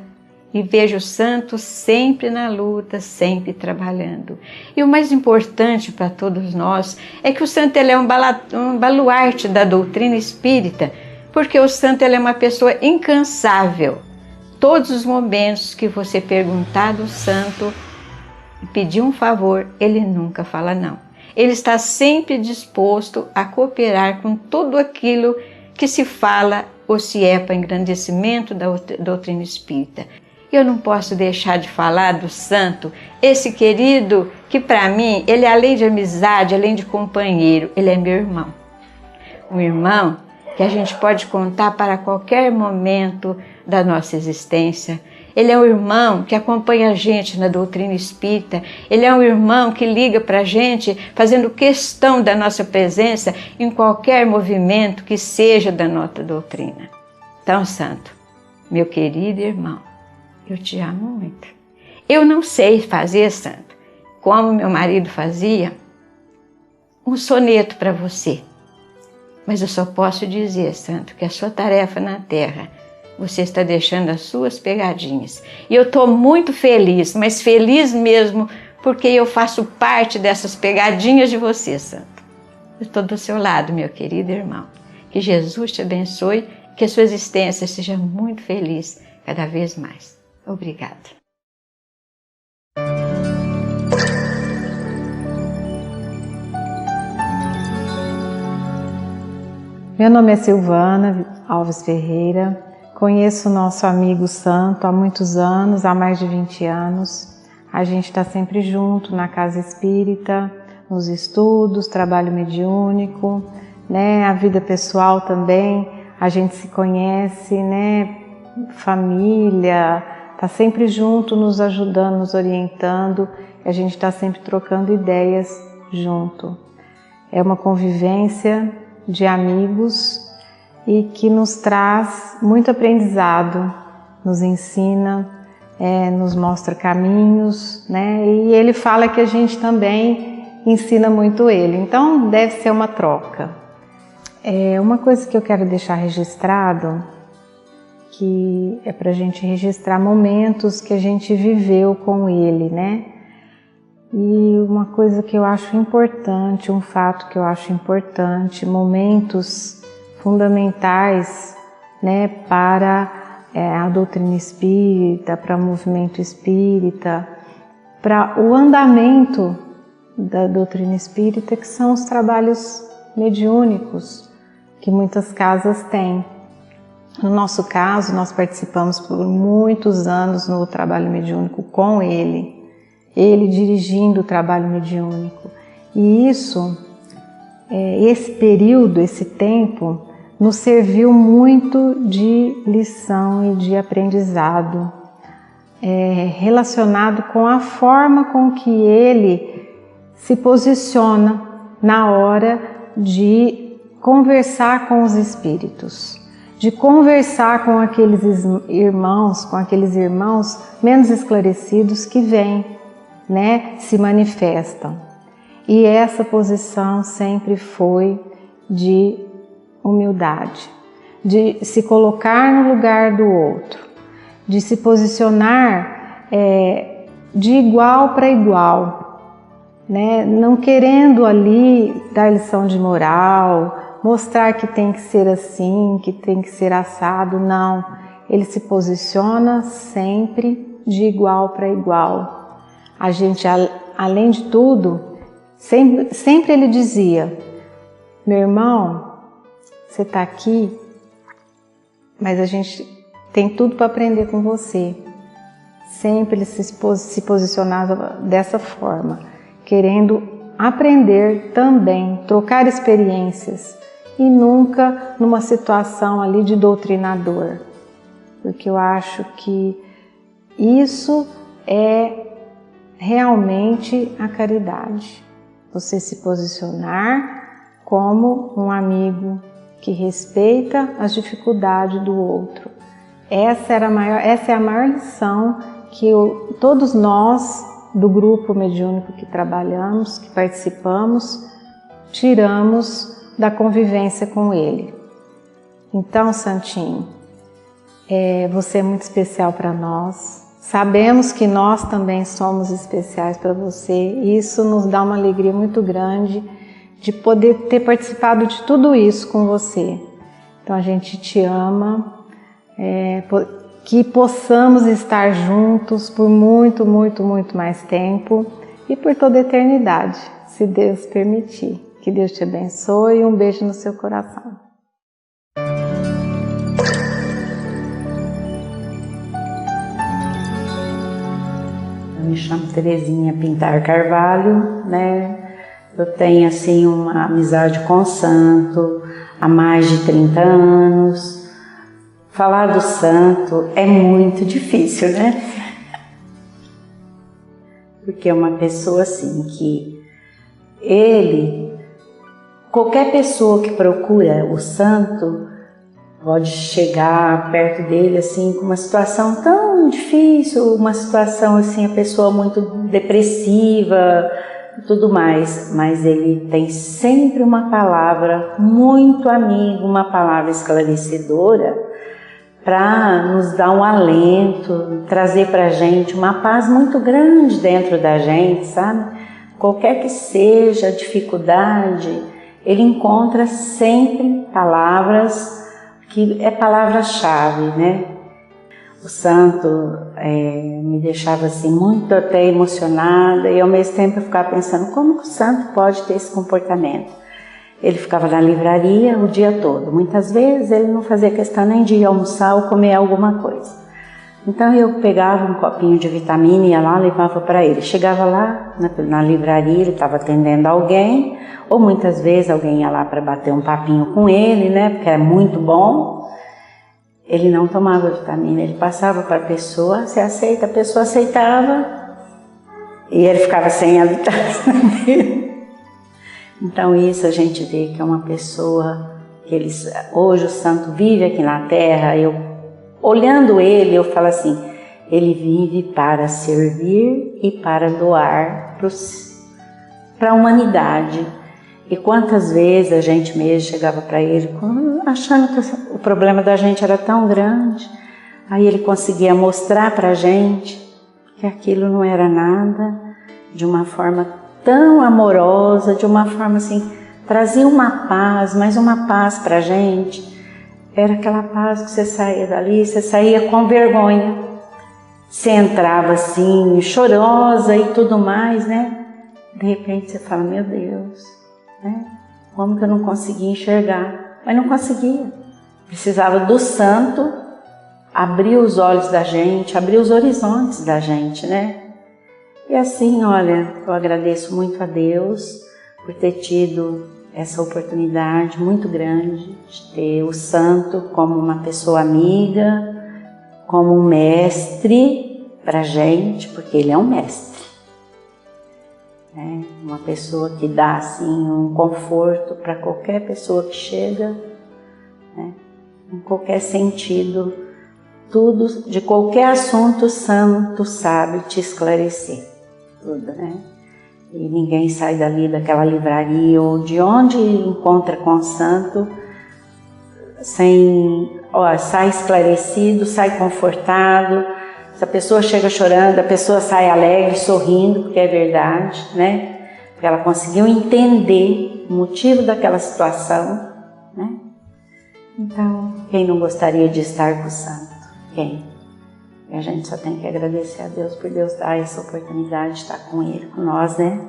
e vejo o santo sempre na luta, sempre trabalhando. E o mais importante para todos nós é que o santo ele é um baluarte da doutrina espírita, porque o santo ele é uma pessoa incansável. Todos os momentos que você perguntar do santo e pedir um favor, ele nunca fala não. Ele está sempre disposto a cooperar com tudo aquilo que se fala ou se é para engrandecimento da doutrina espírita. Eu não posso deixar de falar do santo, esse querido que para mim, ele além de amizade, além de companheiro, ele é meu irmão. Um irmão que a gente pode contar para qualquer momento da nossa existência. Ele é um irmão que acompanha a gente na doutrina espírita. Ele é um irmão que liga para a gente, fazendo questão da nossa presença em qualquer movimento que seja da nossa doutrina. Então, santo, meu querido irmão, eu te amo muito. Eu não sei fazer, santo, como meu marido fazia, um soneto para você. Mas eu só posso dizer, santo, que a sua tarefa na terra, você está deixando as suas pegadinhas. E eu estou muito feliz, mas feliz mesmo, porque eu faço parte dessas pegadinhas de você, santo. Eu estou do seu lado, meu querido irmão. Que Jesus te abençoe, que a sua existência seja muito feliz cada vez mais. Obrigada. Meu nome é Silvana Alves Ferreira, conheço o nosso amigo santo há muitos anos, há mais de 20 anos. A gente está sempre junto na casa espírita, nos estudos, trabalho mediúnico, né? A vida pessoal também, a gente se conhece, né? Família, está sempre junto, nos ajudando, nos orientando, a gente está sempre trocando ideias junto. É uma convivência de amigos e que nos traz muito aprendizado, nos ensina, nos mostra caminhos, né? E ele fala que a gente também ensina muito ele, então deve ser uma troca. Uma coisa que eu quero deixar registrado, que é para a gente registrar momentos que a gente viveu com ele, né? E uma coisa que eu acho importante, um fato que eu acho importante, momentos fundamentais, né, para a doutrina espírita, para o movimento espírita, para o andamento da doutrina espírita, que são os trabalhos mediúnicos que muitas casas têm. No nosso caso, nós participamos por muitos anos no trabalho mediúnico com ele dirigindo o trabalho mediúnico. E isso, esse período, esse tempo, nos serviu muito de lição e de aprendizado, relacionado com a forma com que ele se posiciona na hora de conversar com os espíritos, de conversar com aqueles irmãos menos esclarecidos que vêm, né, se manifestam. E essa posição sempre foi de humildade, de se colocar no lugar do outro, de se posicionar de igual para igual, né, não querendo ali dar lição de moral, mostrar que tem que ser assim, que tem que ser assado, não. Ele se posiciona sempre de igual para igual. A gente, além de tudo, sempre ele dizia: meu irmão, você está aqui, mas a gente tem tudo para aprender com você. Sempre ele se posicionava dessa forma, querendo aprender também, trocar experiências, e nunca numa situação ali de doutrinador, porque eu acho que isso é realmente a caridade. Você se posicionar como um amigo que respeita as dificuldades do outro. Essa é a maior lição que todos nós do grupo mediúnico que trabalhamos, que participamos, tiramos da convivência com ele. Então, santinho, Você é muito especial para nós. Sabemos que nós também somos especiais para você e isso nos dá uma alegria muito grande de poder ter participado de tudo isso com você. Então a gente te ama, que possamos estar juntos por muito, muito, muito mais tempo e por toda a eternidade, se Deus permitir. Que Deus te abençoe e um beijo no seu coração. Eu me chamo Terezinha Pintar Carvalho, né? Eu tenho assim uma amizade com o santo há mais de 30 anos. Falar do santo é muito difícil, né? Porque é uma pessoa assim que qualquer pessoa que procura o santo pode chegar perto dele assim com uma situação tão difícil, uma situação assim, a pessoa muito depressiva e tudo mais, mas ele tem sempre uma palavra muito amiga, uma palavra esclarecedora para nos dar um alento, trazer para a gente uma paz muito grande dentro da gente, sabe? Qualquer que seja a dificuldade, ele encontra sempre palavras que é palavra-chave, né? O santo me deixava assim muito até emocionada e ao mesmo tempo eu ficava pensando como que o santo pode ter esse comportamento. Ele ficava na livraria o dia todo. Muitas vezes ele não fazia questão nem de ir almoçar ou comer alguma coisa. Então eu pegava um copinho de vitamina e ia lá, levava para ele. Chegava lá na livraria, ele estava atendendo alguém, ou muitas vezes alguém ia lá para bater um papinho com ele, né? Porque é muito bom. Ele não tomava vitamina, ele passava para a pessoa, você aceita? A pessoa aceitava e ele ficava sem a vitamina dele. Então isso a gente vê que é uma pessoa que hoje o santo vive aqui na Terra. Olhando ele, eu falo assim, ele vive para servir e para doar para a humanidade. E quantas vezes a gente mesmo chegava para ele achando que o problema da gente era tão grande, aí ele conseguia mostrar para a gente que aquilo não era nada, de uma forma tão amorosa, de uma forma assim, trazia uma paz, mas uma paz para a gente. Era aquela paz que você saía dali, você saía com vergonha. Você entrava assim, chorosa e tudo mais, né? De repente você fala, meu Deus, né? Como que eu não conseguia enxergar? Mas não conseguia. Precisava do santo abrir os olhos da gente, abrir os horizontes da gente, né? E assim, olha, eu agradeço muito a Deus por ter tido essa oportunidade muito grande de ter o santo como uma pessoa amiga, como um mestre para a gente, porque ele é um mestre. Uma pessoa que dá assim um conforto para qualquer pessoa que chega, né? Em qualquer sentido, tudo, de qualquer assunto o santo sabe te esclarecer, tudo, né? E ninguém sai dali daquela livraria ou de onde encontra com o santo sai esclarecido, sai confortado. Se a pessoa chega chorando, a pessoa sai alegre, sorrindo, porque é verdade, né? Porque ela conseguiu entender o motivo daquela situação, né? Então, quem não gostaria de estar com o santo? Quem? E a gente só tem que agradecer a Deus por Deus dar essa oportunidade de estar com Ele, com nós, né?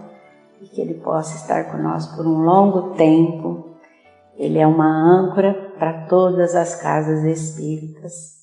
E que Ele possa estar conosco por um longo tempo. Ele é uma âncora para todas as casas espíritas.